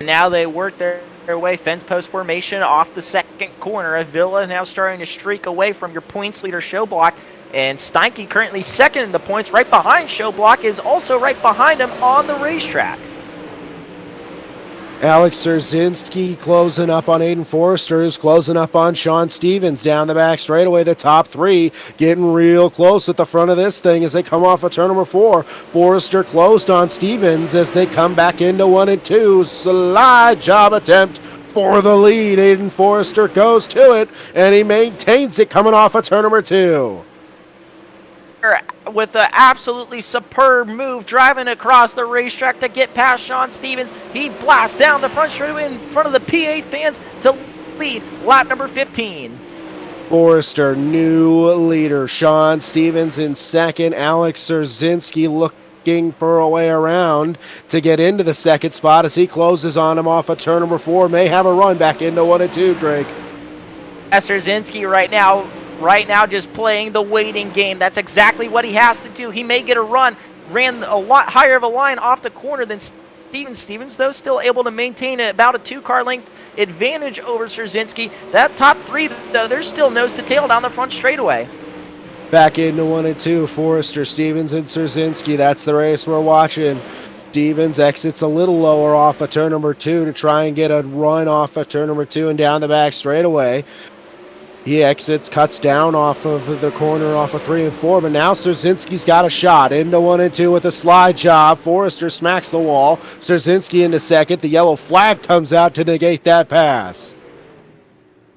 Now they work their way fence post formation off the second corner. Avila now starting to streak away from your points leader Schobelach, and Steinke currently second in the points. Right behind Schobelach is also right behind him on the racetrack. Alex Trzynski closing up on Aiden Forrester, is closing up on Sean Stevens down the back straightaway. The top 3 getting real close at the front of this thing as they come off of turn number 4. Forrester closed on Stevens as they come back into 1 and 2. Slide job attempt for the lead. Aiden Forrester goes to it, and he maintains it coming off of turn number 2. With an absolutely superb move, driving across the racetrack to get past Sean Stevens. He blasts down the front straightaway in front of the PA fans to lead lap number 15. Forrester, new leader. Sean Stevens in second. Alex Trzynski looking for a way around to get into the second spot as he closes on him off of turn number 4. May have a run back into 1 and 2, Drake. Trzynski right now just playing the waiting game. That's exactly what he has to do. He may get a run. Ran a lot higher of a line off the corner than Stevens. Stevens, though, still able to maintain about a 2-car length advantage over Trzynski. That top 3, though, there's still nose to tail down the front straightaway. Back into 1 and 2, Forrester, Stevens, and Trzynski. That's the race we're watching. Stevens exits a little lower off of turn number 2 to try and get a run off of turn number 2 and down the back straightaway. He exits, cuts down off of the corner off of 3 and 4, but now Szerzynski's got a shot into 1 and 2 with a slide job. Forrester smacks the wall. Szerzynski into second. The yellow flag comes out to negate that pass.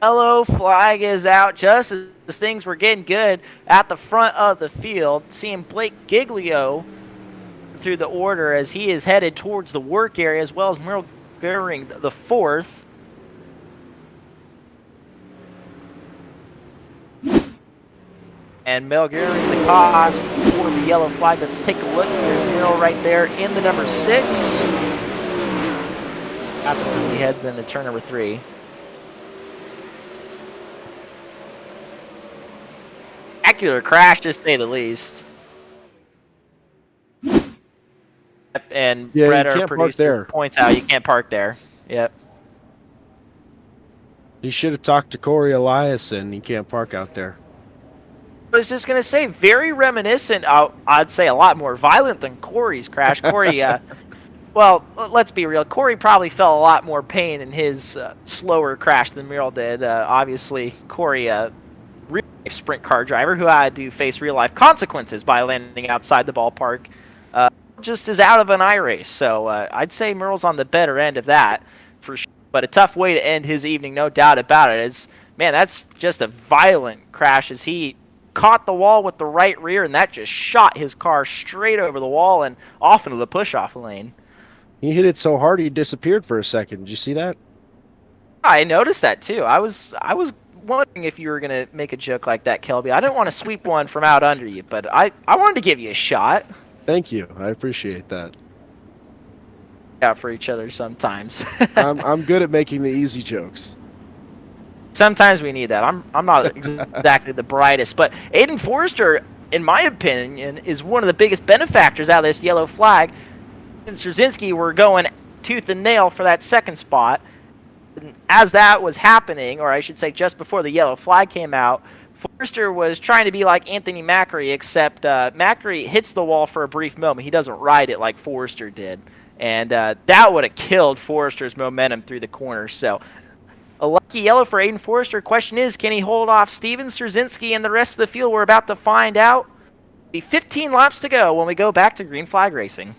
Yellow flag is out just as things were getting good at the front of the field. Seeing Blake Giglio through the order as he is headed towards the work area, as well as Merle Goering the fourth. And Mel Goering the cause for the yellow flag. Let's take a look. There's Merle right there in the number 6. Happens as he heads into turn number 3. Spectacular crash, to say the least. And Yeah, Brett, you our can't park producer, there. points out you can't park there. Yep. He should have talked to Corey Eliason. He can't park out there. I was just going to say, very reminiscent, I'd say a lot more violent than Corey's crash. Corey, well, let's be real. Corey probably felt a lot more pain in his slower crash than Merle did. Obviously, Corey, real life sprint car driver who had to face real life consequences by landing outside the ballpark, just is out of an iRace. So I'd say Merle's on the better end of that for sure. But a tough way to end his evening, no doubt about it. Is, man, that's just a violent crash as he caught the wall with the right rear, and that just shot his car straight over the wall and off into the push-off lane. He hit it so hard he disappeared for a second. Did you see that? I noticed that too. I was wondering if you were going to make a joke like that, Kelby. I didn't want to sweep one from out under you, but I wanted to give you a shot. Thank you. I appreciate that. Out for each other sometimes. I'm good at making the easy jokes. Sometimes we need that. I'm not exactly the brightest, but Aiden Forrester, in my opinion, is one of the biggest benefactors out of this yellow flag. And Szerzynski were going tooth and nail for that second spot. And as that was happening, or I should say just before the yellow flag came out, Forrester was trying to be like Anthony Macri, except Macri hits the wall for a brief moment. He doesn't ride it like Forrester did. And that would have killed Forrester's momentum through the corner. So a lucky yellow for Aiden Forrester. Question is, can he hold off Steven Szerzynski and the rest of the field? We're about to find out. Be 15 laps to go when we go back to green flag racing.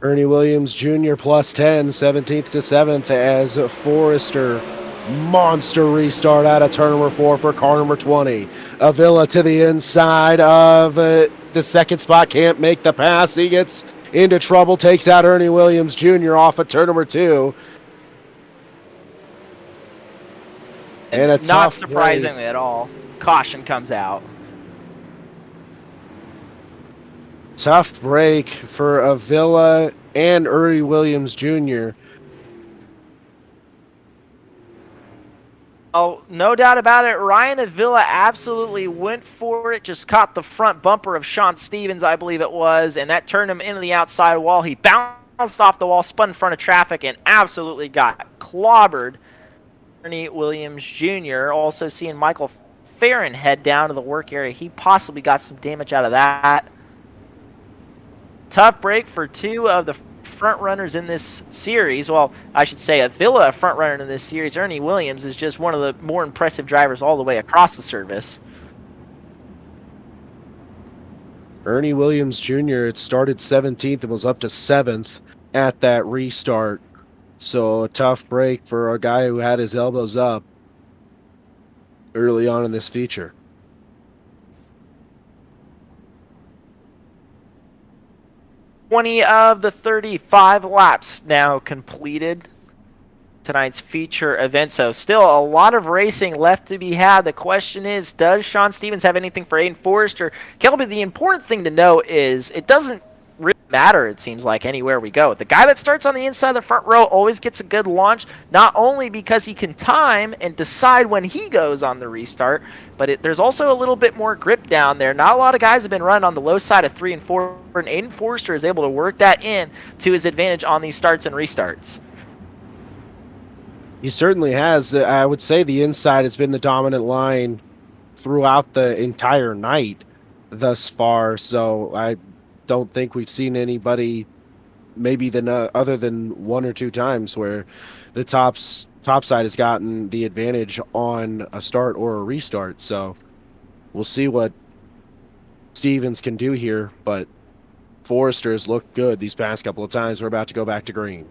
Ernie Williams Jr. plus 10, 17th to 7th as Forrester. Monster restart out of turn number 4 for car number 20. Avila to the inside of the second spot. Can't make the pass. He gets into trouble. Takes out Ernie Williams Jr. off of turn number 2. And a not surprisingly at all, caution comes out. Tough break for Avila and Ernie Williams Jr. Oh, no doubt about it. Ryan Avila absolutely went for it. Just caught the front bumper of Sean Stevens, I believe it was, and that turned him into the outside wall. He bounced off the wall, spun in front of traffic, and absolutely got clobbered. Ernie Williams Jr. Also seeing Michael Farron head down to the work area. He possibly got some damage out of that. Tough break for 2 of the front runners in this series. Well, I should say Avila, a front runner in this series. Ernie Williams is just one of the more impressive drivers all the way across the service. Ernie Williams Jr. It started 17th and was up to 7th at that restart. So a tough break for a guy who had his elbows up early on in this feature. "20 of the 35 laps now completed tonight's feature event. So still a lot of racing left to be had. The question is, does Sean Stevens have anything for Aiden Forrester? Kelby, the important thing to know is it doesn't really matter, it seems like, anywhere we go. The guy that starts on the inside of the front row always gets a good launch, not only because he can time and decide when he goes on the restart, but there's also a little bit more grip down there. Not a lot of guys have been running on the low side of 3 and 4, and Aiden Forrester is able to work that in to his advantage on these starts and restarts. He certainly has. I would say the inside has been the dominant line throughout the entire night thus far, so I don't think we've seen anybody maybe than other than one or two times where the top side has gotten the advantage on a start or a restart. So we'll see what Stevens can do here, but Forrester's looked good these past couple of times. We're about to go back to green.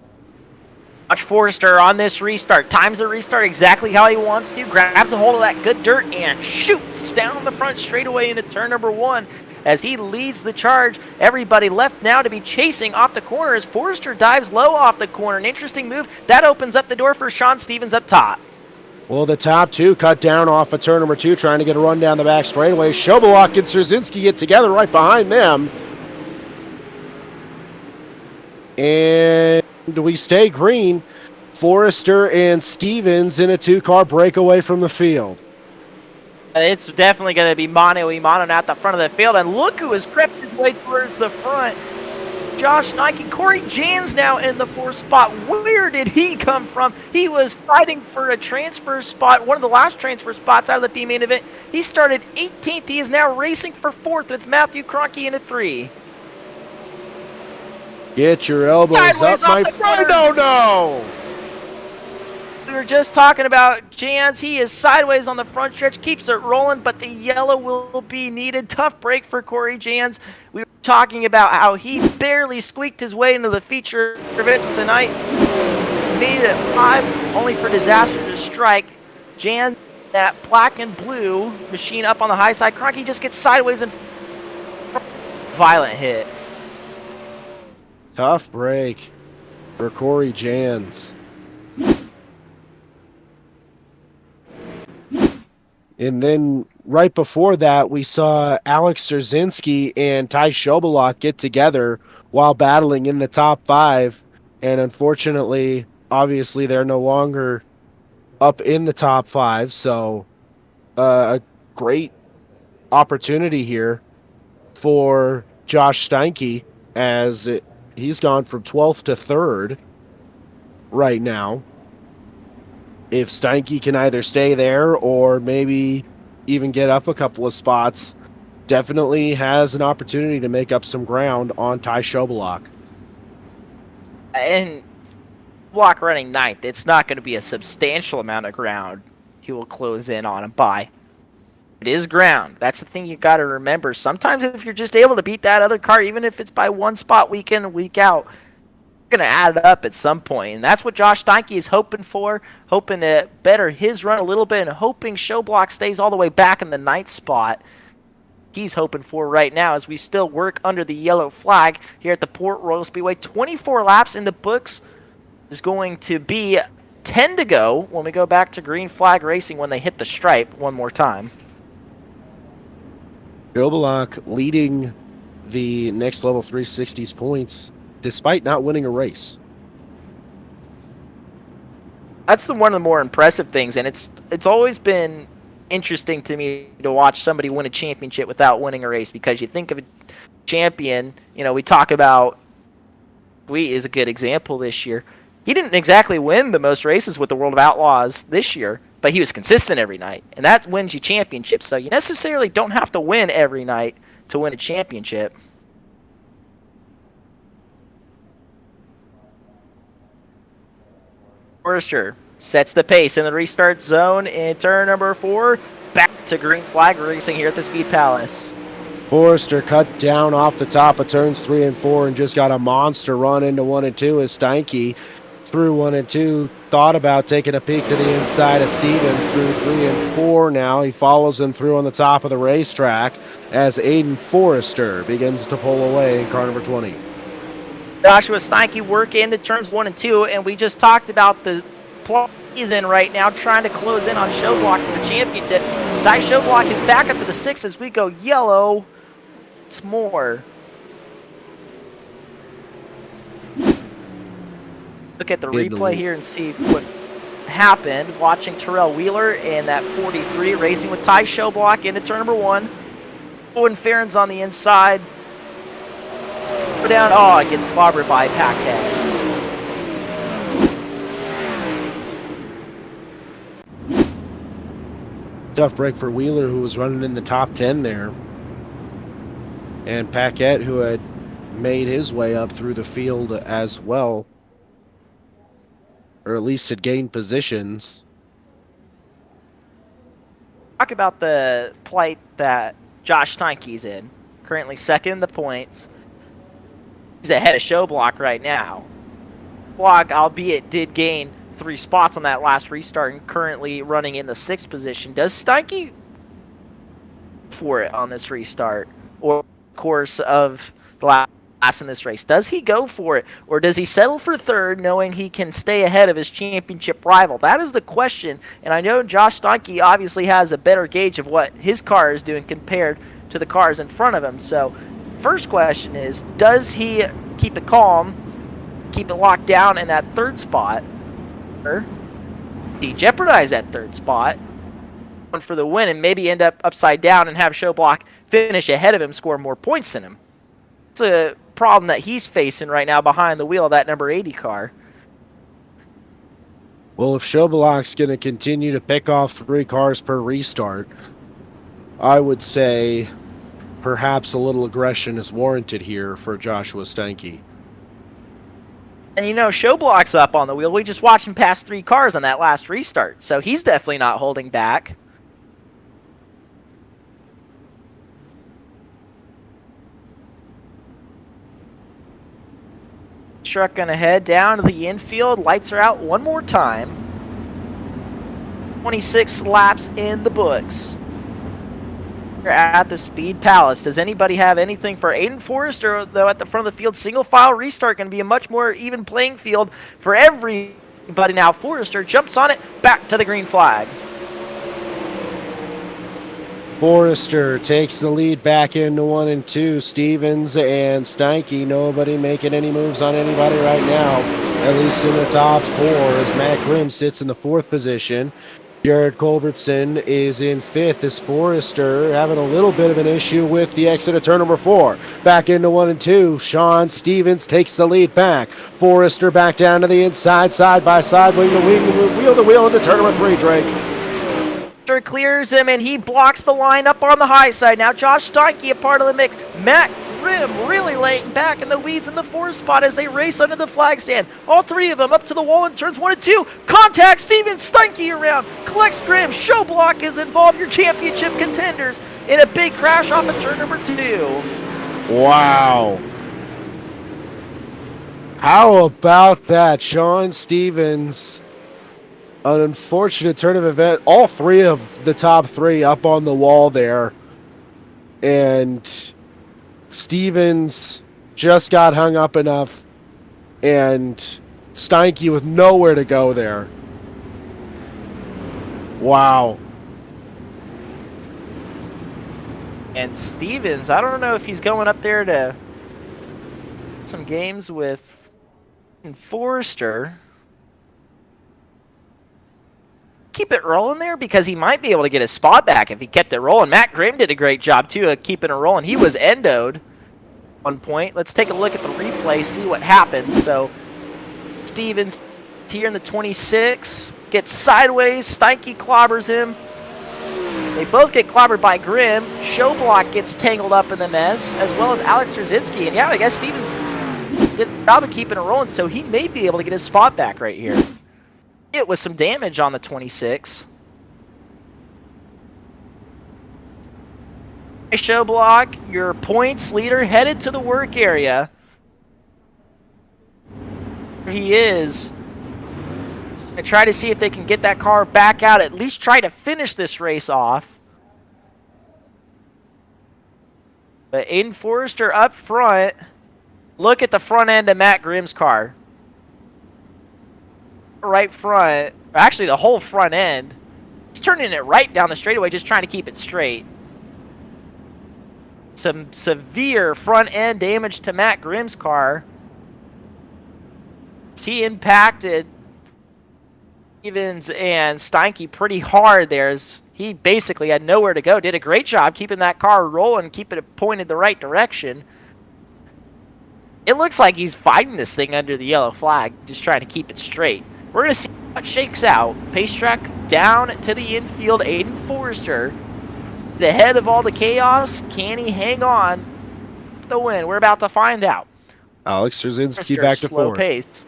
Watch Forrester on this restart. Times the restart exactly how he wants to. Grabs a hold of that good dirt and shoots down the front straightaway into turn number 1 as he leads the charge. Everybody left now to be chasing off the corner as Forrester dives low off the corner. An interesting move. That opens up the door for Sean Stevens up top. Well, the top two cut down off of turn number 2, trying to get a run down the back straightaway. Schobolak and Strzezinski get together right behind them. And we stay green. Forrester and Stevens in a 2-car breakaway from the field. It's definitely going to be mano a mano at the front of the field. And look who has crept his way towards the front. Josh Nike. Corey Jans now in the 4th spot. Where did he come from? He was fighting for a transfer spot, one of the last transfer spots out of the B-main event. He started 18th. He is now racing for 4th with Matthew Kroenke in a 3. Get your elbows Sideways up, my off the friend. corner. No. We were just talking about Jans. He is sideways on the front stretch, keeps it rolling, but the yellow will be needed. Tough break for Corey Jans. We were talking about how he barely squeaked his way into the feature event tonight. Made it 5, only for disaster to strike. Jans, that black and blue machine up on the high side. Kroenke just gets sideways and violent hit. Tough break for Corey Jans. And then right before that, we saw Alex Strzezinski and Ty Schobolak get together while battling in the top 5. And unfortunately, obviously, they're no longer up in the top 5. So a great opportunity here for Josh Steinke as he's gone from 12th to 3rd right now. If Steinke can either stay there or maybe even get up a couple of spots, definitely has an opportunity to make up some ground on Ty Schobolak. And block running 9th, it's not going to be a substantial amount of ground he will close in on and by. It is ground. That's the thing you got to remember. Sometimes if you're just able to beat that other car, even if it's by 1 spot week in and week out, going to add it up at some point, and that's what Josh Steinke is hoping for, hoping to better his run a little bit and hoping Schobolak stays all the way back in the 9th spot. He's hoping for right now as we still work under the yellow flag here at the Port Royal Speedway. 24 laps in the books is going to be 10 to go when we go back to green flag racing when they hit the stripe one more time. Schobolak leading the Next Level 360's points despite not winning a race. That's one of the more impressive things, and it's always been interesting to me to watch somebody win a championship without winning a race, because you think of a champion, we talk about Wheat is a good example this year. He didn't exactly win the most races with the World of Outlaws this year, but he was consistent every night, and that wins you championships. So you necessarily don't have to win every night to win a championship. Forrester sets the pace in the restart zone in turn number 4. Back to green flag racing here at the Speed Palace. Forrester cut down off the top of turns 3 and 4 and just got a monster run into 1 and 2 as Steinke through 1 and 2 thought about taking a peek to the inside of Stevens through 3 and 4 now. He follows him through on the top of the racetrack as Aiden Forrester begins to pull away in car number 20. Joshua Steinke work into turns 1 and 2, and we just talked about the plot he's in right now, trying to close in on Schobolak for the championship. Ty Schobolak is back up to the 6 as we go yellow. It's more. Look at the replay here and see what happened. Watching Terrell Wheeler and that 43 racing with Ty Schobolak into turn number 1. Owen Farron's on the inside. Go down. Oh, it gets clobbered by Paquette. Tough break for Wheeler, who was running in the top 10 there. And Paquette, who had made his way up through the field as well, or at least had gained positions. Talk about the plight that Josh Steinke's in. Currently second in the points. He's ahead of Showblock right now. Block, albeit did gain 3 spots on that last restart and currently running in the 6th position. Does Steinke for it on this restart or course of the laps in this race? Does he go for it, or does he settle for 3rd knowing he can stay ahead of his championship rival? That is the question, and I know Josh Steinke obviously has a better gauge of what his car is doing compared to the cars in front of him. So first question is, does he keep it calm, keep it locked down in that 3rd spot, or does he jeopardize that 3rd spot for the win and maybe end up upside down and have Showblock finish ahead of him, score more points than him? It's a problem that he's facing right now behind the wheel of that number 80 car. Well, if Showblock's going to continue to pick off 3 cars per restart, I would say perhaps a little aggression is warranted here for Joshua Steinke. And you know, Showblock's up on the wheel. We just watched him pass 3 cars on that last restart, so he's definitely not holding back. Truck gonna head down to the infield. Lights are out one more time. 26 laps in the books. We're at the Speed Palace. Does anybody have anything for Aiden Forrester, though, at the front of the field? Single file restart going to be a much more even playing field for everybody now. Forrester jumps on it, back to the green flag. Forrester takes the lead back into 1 and 2. Stevens and Steinke, nobody making any moves on anybody right now, at least in the top 4, as Matt Grimm sits in the 4th position. Jared Culbertson is in 5th as Forrester having a little bit of an issue with the exit of turn number 4. Back into 1 and 2. Sean Stevens takes the lead back. Forrester back down to the inside, side by side, wheel to wheel into turn number 3, Drake. Clears him, and he blocks the line up on the high side. Now Josh Steinke a part of the mix. Matt Grimm really laying back in the weeds in the 4th spot as they race under the flag stand. All 3 of them up to the wall in turns 1 and 2. Contact Stevens, Steinke around. Collects Grimm. Showblock is involved. Your championship contenders in a big crash off of turn number 2. Wow. How about that? Sean Stevens, an unfortunate turn of event. All 3 of the top 3 up on the wall there. And Stevens just got hung up enough, and Steinke with nowhere to go there. Wow. And Stevens, I don't know if he's going up there to some games with Forrester. Keep it rolling there, because he might be able to get his spot back if he kept it rolling. Matt Grimm did a great job too of keeping it rolling. He was endoed at one point. Let's take a look at the replay, see what happened. So Stevens here in the 26 gets sideways. Steinke clobbers him. They both get clobbered by Grimm. Showblock gets tangled up in the mess, as well as Alex Rzycki. And yeah, I guess Stevens did a job of keeping it rolling, so he may be able to get his spot back right here. It was some damage on the 26. Showblock, your points leader, headed to the work area. Here he is. And try to see if they can get that car back out, at least try to finish this race off. But Aiden Forrester up front. Look at the front end of Matt Grimm's car. Right front, actually the whole front end. He's turning it right down the straightaway, just trying to keep it straight. Some severe front end damage to Matt Grimm's car. He impacted Stevens and Steinke pretty hard there, as he basically had nowhere to go. Did a great job keeping that car rolling, keeping it pointed the right direction. It looks like he's fighting this thing under the yellow flag, just trying to keep it straight. We're going to see what shakes out. Pace track down to the infield. Aiden Forrester, the head of all the chaos. Can he hang on? the win? We're about to find out. Alex Trzynski back to slow fourth. pace.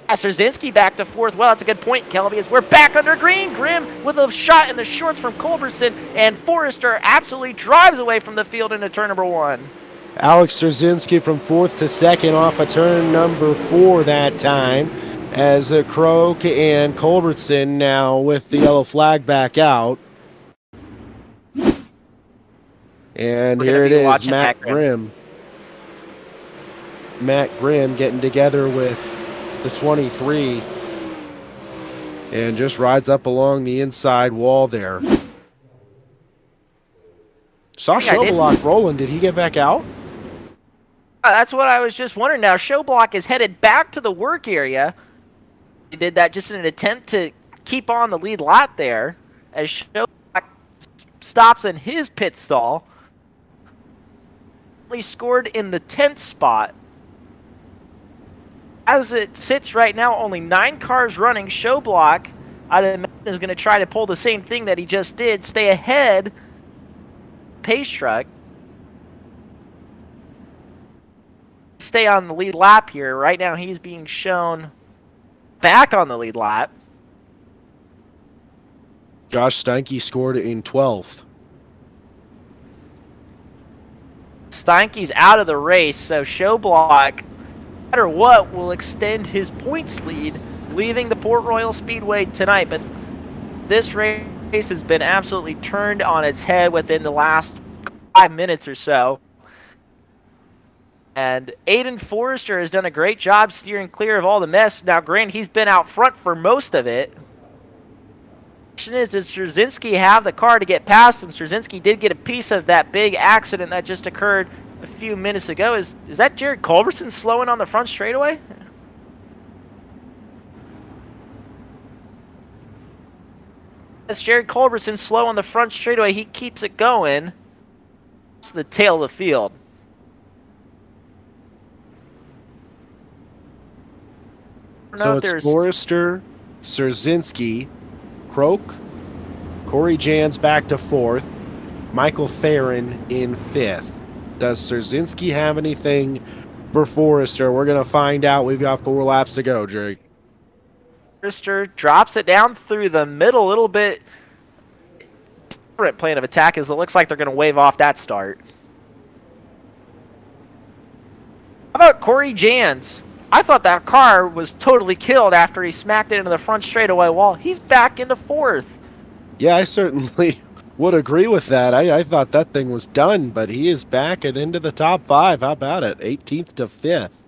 Trzynski back to fourth. Well, that's a good point, Kelby, as we're back under green. Grimm with a shot in the shorts from Culberson, and Forrester absolutely drives away from the field into turn number 1. Alex Trzynski from fourth to second off of turn number 4 that time, as Croak and Culbertson now with the yellow flag back out. And here it is, Matt Grimm. Matt Grimm getting together with the 23 and just rides up along the inside wall there. Saw Showblock rolling. Did he get back out? That's what I was just wondering. Now, Showblock is headed back to the work area. He did that just in an attempt to keep on the lead lap there, as Showblock stops in his pit stall. He scored in the 10th spot. As it sits right now, only 9 cars running. Showblock, I'd imagine, is going to try to pull the same thing that he just did, stay ahead pace truck. Stay on the lead lap here. Right now he's being shown back on the lead lap. Josh Steinke scored in 12th. Steinke's out of the race, so Showblock, no matter what, will extend his points lead, leaving the Port Royal Speedway tonight. But this race has been absolutely turned on its head within the last 5 minutes or so. And Aiden Forrester has done a great job steering clear of all the mess. Now, granted, he's been out front for most of it. The question is, does Trzynski have the car to get past him? Trzynski did get a piece of that big accident that just occurred a few minutes ago. Is that Jared Culberson slowing on the front straightaway? That's Jared Culberson slow on the front straightaway. He keeps it going to the tail of the field. So it's Forrester, Trzynski, Croak, Corey Jans back to 4th, Michael Farron in 5th. Does Trzynski have anything for Forrester? We're going to find out. We've got 4 laps to go, Jake. Forrester drops it down through the middle, a little bit different plan of attack, as it looks like they're going to wave off that start. How about Corey Jans? I thought that car was totally killed after he smacked it into the front straightaway wall. He's back into 4th. Yeah, I certainly would agree with that. I thought that thing was done, but he is back and into the top 5. How about it? 18th to 5th.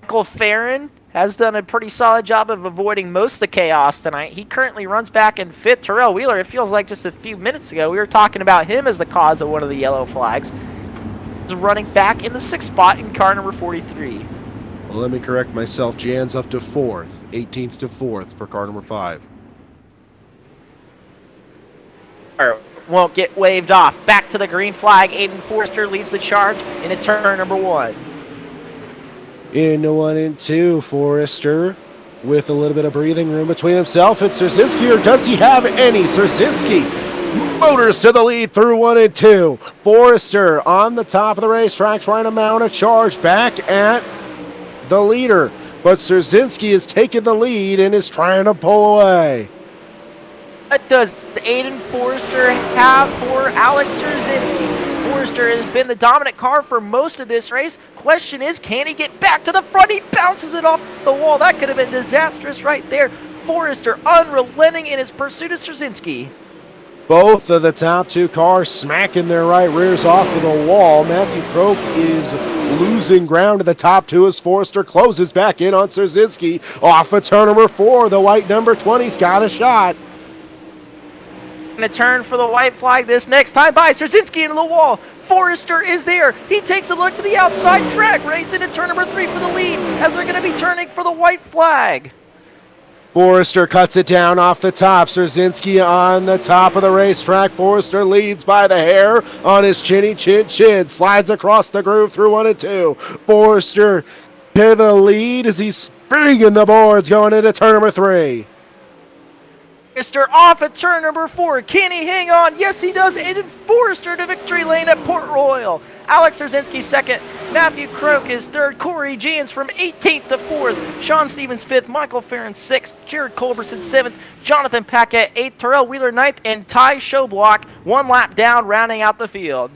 Michael Farron has done a pretty solid job of avoiding most of the chaos tonight. He currently runs back in 5th. Terrell Wheeler, it feels like just a few minutes ago, we were talking about him as the cause of one of the yellow flags. He's running back in the 6th spot in car number 43. Well, let me correct myself. Jan's up to 4th. 18th to 4th for car number 5. Won't get waved off. Back to the green flag. Aiden Forrester leads the charge into turn number 1. Into 1 and 2, Forrester with a little bit of breathing room between himself and Trzynski, or does he have any? Trzynski motors to the lead through 1 and 2. Forrester on the top of the racetrack trying to mount a charge back at the leader, but Trzynski is taking the lead and is trying to pull away. What does Aiden Forrester have for Alex Trzynski? Forrester has been the dominant car for most of this race. Question is, can he get back to the front? He bounces it off the wall. That could have been disastrous right there. Forrester unrelenting in his pursuit of Trzynski. Both of the top 2 cars smacking their right rears off of the wall. Matthew Croak is losing ground to the top 2 as Forrester closes back in on Trzynski. Off of turn number 4, the white number 20's got a shot. Going to turn for the white flag this next time by Trzynski into the wall. Forrester is there. He takes a look to the outside track, racing to turn number 3 for the lead as they're going to be turning for the white flag. Forrester cuts it down off the top. Trzynski on the top of the racetrack. Forrester leads by the hair on his chinny chin. Slides across the groove through 1 and 2. Forrester to the lead as he's springing the boards going into turn number 3. Forrester off at turn number 4. Can he hang on? Yes, he does. Aiden Forrester to victory lane at Port Royal. Alex Rzazinski second. Matthew Croak is third. Corey Jans from 18th to 4th. Sean Stevens 5th. Michael Farron 6th. Jared Culberson 7th. Jonathan Paquette 8th. Terrell Wheeler 9th. And Ty Showblock 1 lap down, rounding out the field.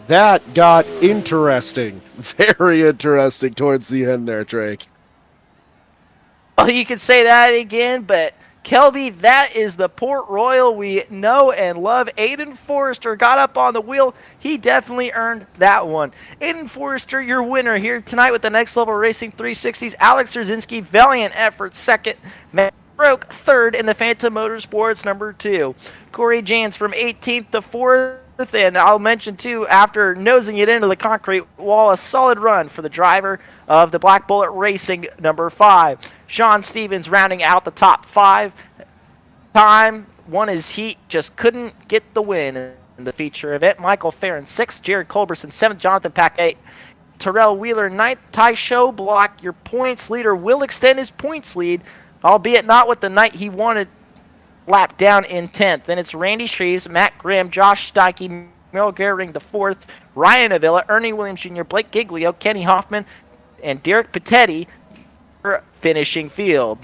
That got interesting. Very interesting towards the end there, Drake. Well, you could say that again, but Kelby, that is the Port Royal we know and love. Aiden Forrester got up on the wheel. He definitely earned that one. Aiden Forrester, your winner here tonight with the Next Level Racing 360s. Alex Rzazinski, valiant effort, second. Matt Broke third in the Phantom Motorsports number 2. Corey Jans from 18th to 4th. And I'll mention, too, after nosing it into the concrete wall, a solid run for the driver of the Black Bullet Racing number 5. Sean Stevens rounding out the top 5. Time won his heat, just couldn't get the win in the feature event. Michael Farron 6th, Jared Culberson 7th, Jonathan Paquette 8th, Terrell Wheeler 9th, Ty Showblock, your points leader, will extend his points lead, albeit not with the night he wanted. Lap down in 10th. Then it's Randy Shreves, Matt Graham, Josh Steike, Merrill Gehring the 4th, Ryan Avila, Ernie Williams Jr., Blake Giglio, Kenny Hoffman, and Derek Patetti for finishing field.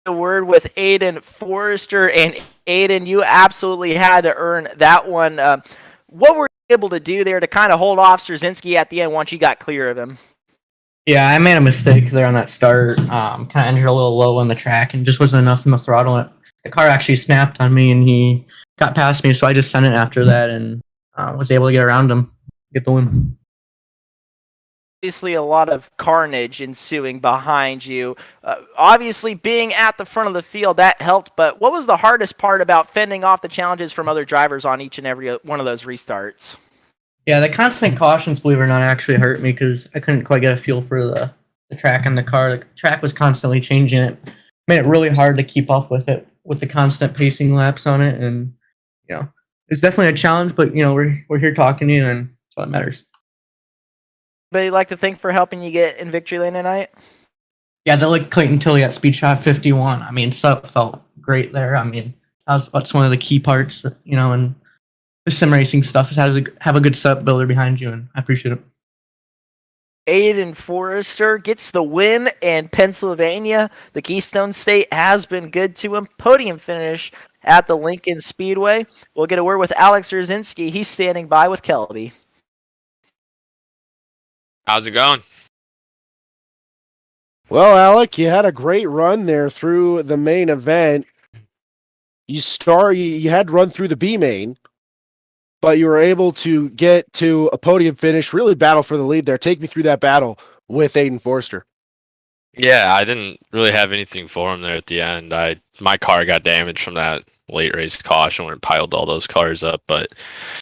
A word with Aiden Forrester, and Aiden, you absolutely had to earn that one. What were you able to do there to kind of hold off Strzezinski at the end once you got clear of him? Yeah, I made a mistake there on that start. Kind of entered a little low on the track and just wasn't enough in the throttle. The car actually snapped on me and he got past me, so I just sent it after that and was able to get around him, get the win. Obviously, a lot of carnage ensuing behind you. Obviously, being at the front of the field, that helped, but what was the hardest part about fending off the challenges from other drivers on each and every one of those restarts? Yeah, the constant cautions, believe it or not, actually hurt me because I couldn't quite get a feel for the track and the car. The track was constantly changing. It made it really hard to keep up with it, with the constant pacing laps on it. And, it's definitely a challenge, but, we're here talking to you, and that's all that matters. But you'd like to thank for helping you get in victory lane tonight? Yeah, they like Clayton Tilley at speed shot 51. I mean, Sup felt great there. I mean, that's one of the key parts, and the sim racing stuff is have a good setup builder behind you, and I appreciate it. Aiden Forrester gets the win in Pennsylvania. The Keystone State has been good to him. Podium finish at the Lincoln Speedway. We'll get a word with Alex Rzazinski. He's standing by with Kelby. How's it going? Well, Alec, you had a great run there through the main event. You had to run through the B main, but you were able to get to a podium finish, really battle for the lead there. Take me through that battle with Aiden Forrester. Yeah, I didn't really have anything for him there at the end. My car got damaged from that late race caution when it piled all those cars up, but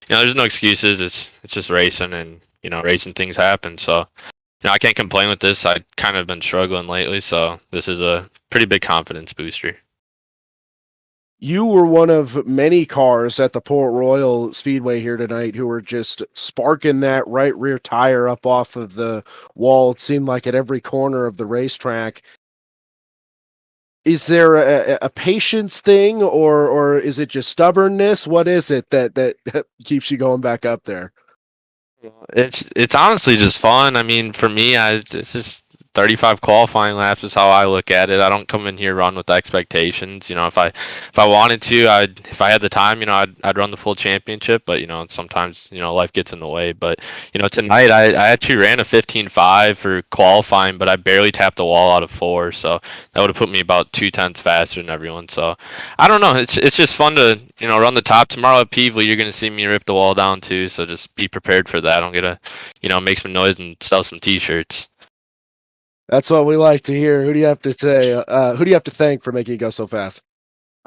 there's no excuses. It's just racing, and racing things happen. So I can't complain with this. I've kind of been struggling lately, so this is a pretty big confidence booster. You were one of many cars at the Port Royal Speedway here tonight who were just sparking that right rear tire up off of the wall. It seemed like at every corner of the racetrack. Is there a patience thing, or is it just stubbornness? What is it that keeps you going back up there? It's honestly just fun. I mean, for me, it's just 35 qualifying laps is how I look at it. I don't come in here run with expectations. If I wanted to, if I had the time, I'd run the full championship. But sometimes life gets in the way. But tonight I actually ran a 15.5 for qualifying, but I barely tapped the wall out of 4, so that would have put me about 0.2 faster than everyone. So I don't know. It's just fun to run the top tomorrow at Peevely. You're gonna see me rip the wall down too. So just be prepared for that. I'm gonna make some noise and sell some T-shirts. That's what we like to hear. Who do you have to say? Who do you have to thank for making it go so fast?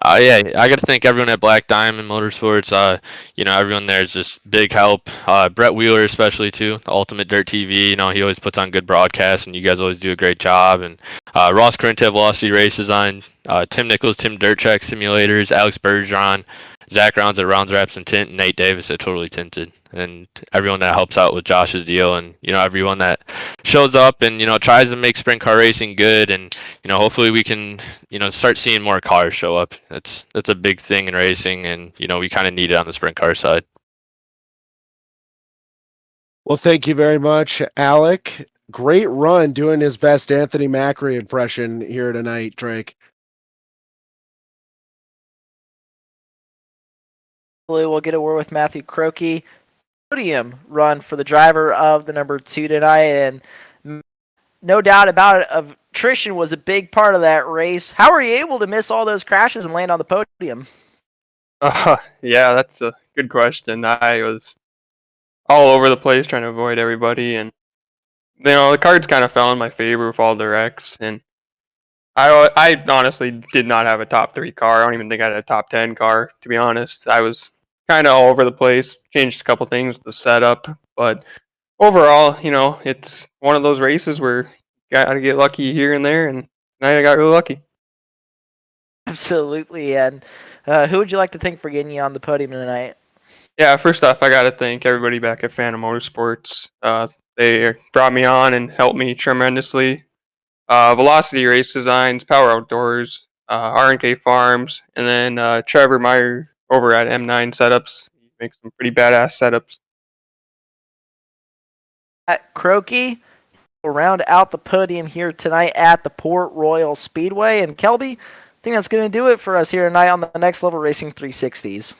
Yeah, I got to thank everyone at Black Diamond Motorsports. Everyone there is just big help. Brett Wheeler especially too, the Ultimate Dirt TV. He always puts on good broadcasts, and you guys always do a great job. And Ross Corrente of Velocity Races on, Tim Nichols, Tim Dirt Track Simulators, Alex Bergeron, Zach Rounds at Rounds Wraps and Tint, and Nate Davis at Totally Tinted, and everyone that helps out with Josh's deal, and everyone that shows up and tries to make sprint car racing good, and hopefully we can start seeing more cars show up. That's a big thing in racing, and we kind of need it on the sprint car side. Well, thank you very much, Alec. Great run doing his best Anthony Macri impression here tonight, Drake. We'll get a word with Matthew Croakey. Podium run for the driver of the number 2 tonight, and no doubt about it, attrition was a big part of that race. How were you able to miss all those crashes and land on the podium? Yeah, that's a good question. I was all over the place trying to avoid everybody, and the cards kind of fell in my favor with all the wrecks, and I honestly did not have a top 3 car. I don't even think I had a top 10 car, to be honest. I was kind of all over the place, changed a couple things with the setup, but overall, it's one of those races where you gotta get lucky here and there, and I got really lucky. Absolutely, and who would you like to thank for getting you on the podium tonight? Yeah, first off, I gotta thank everybody back at Phantom Motorsports. They brought me on and helped me tremendously. Velocity Race Designs, Power Outdoors, R&K Farms, and then Trevor Meyer over at M9 Setups. He makes some pretty badass setups. At Croakey will round out the podium here tonight at the Port Royal Speedway. And Kelby, I think that's going to do it for us here tonight on the Next Level Racing 360s.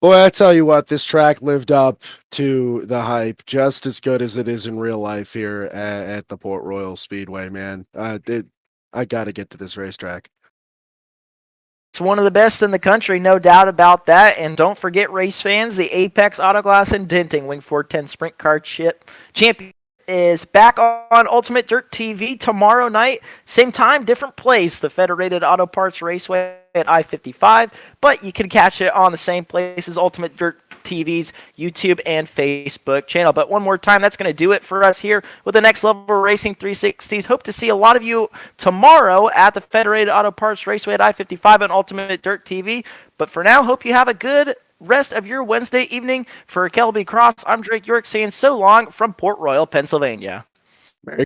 Boy, I tell you what, this track lived up to the hype just as good as it is in real life here at the Port Royal Speedway, man. I got to get to this racetrack. It's one of the best in the country, no doubt about that. And don't forget, race fans, the Apex Autoglass and Denting Wing 410 Sprint Car Champion is back on Ultimate Dirt TV tomorrow night. Same time, different place, the Federated Auto Parts Raceway at I-55. But you can catch it on the same place as Ultimate Dirt TV's YouTube and Facebook channel. But one more time, that's going to do it for us here with the Next Level Racing 360s. Hope to see a lot of you tomorrow at the Federated Auto Parts Raceway at I-55 on Ultimate Dirt TV. But for now, hope you have a good rest of your Wednesday evening. For Kelby Cross, I'm Drake York saying so long from Port Royal, Pennsylvania. Merry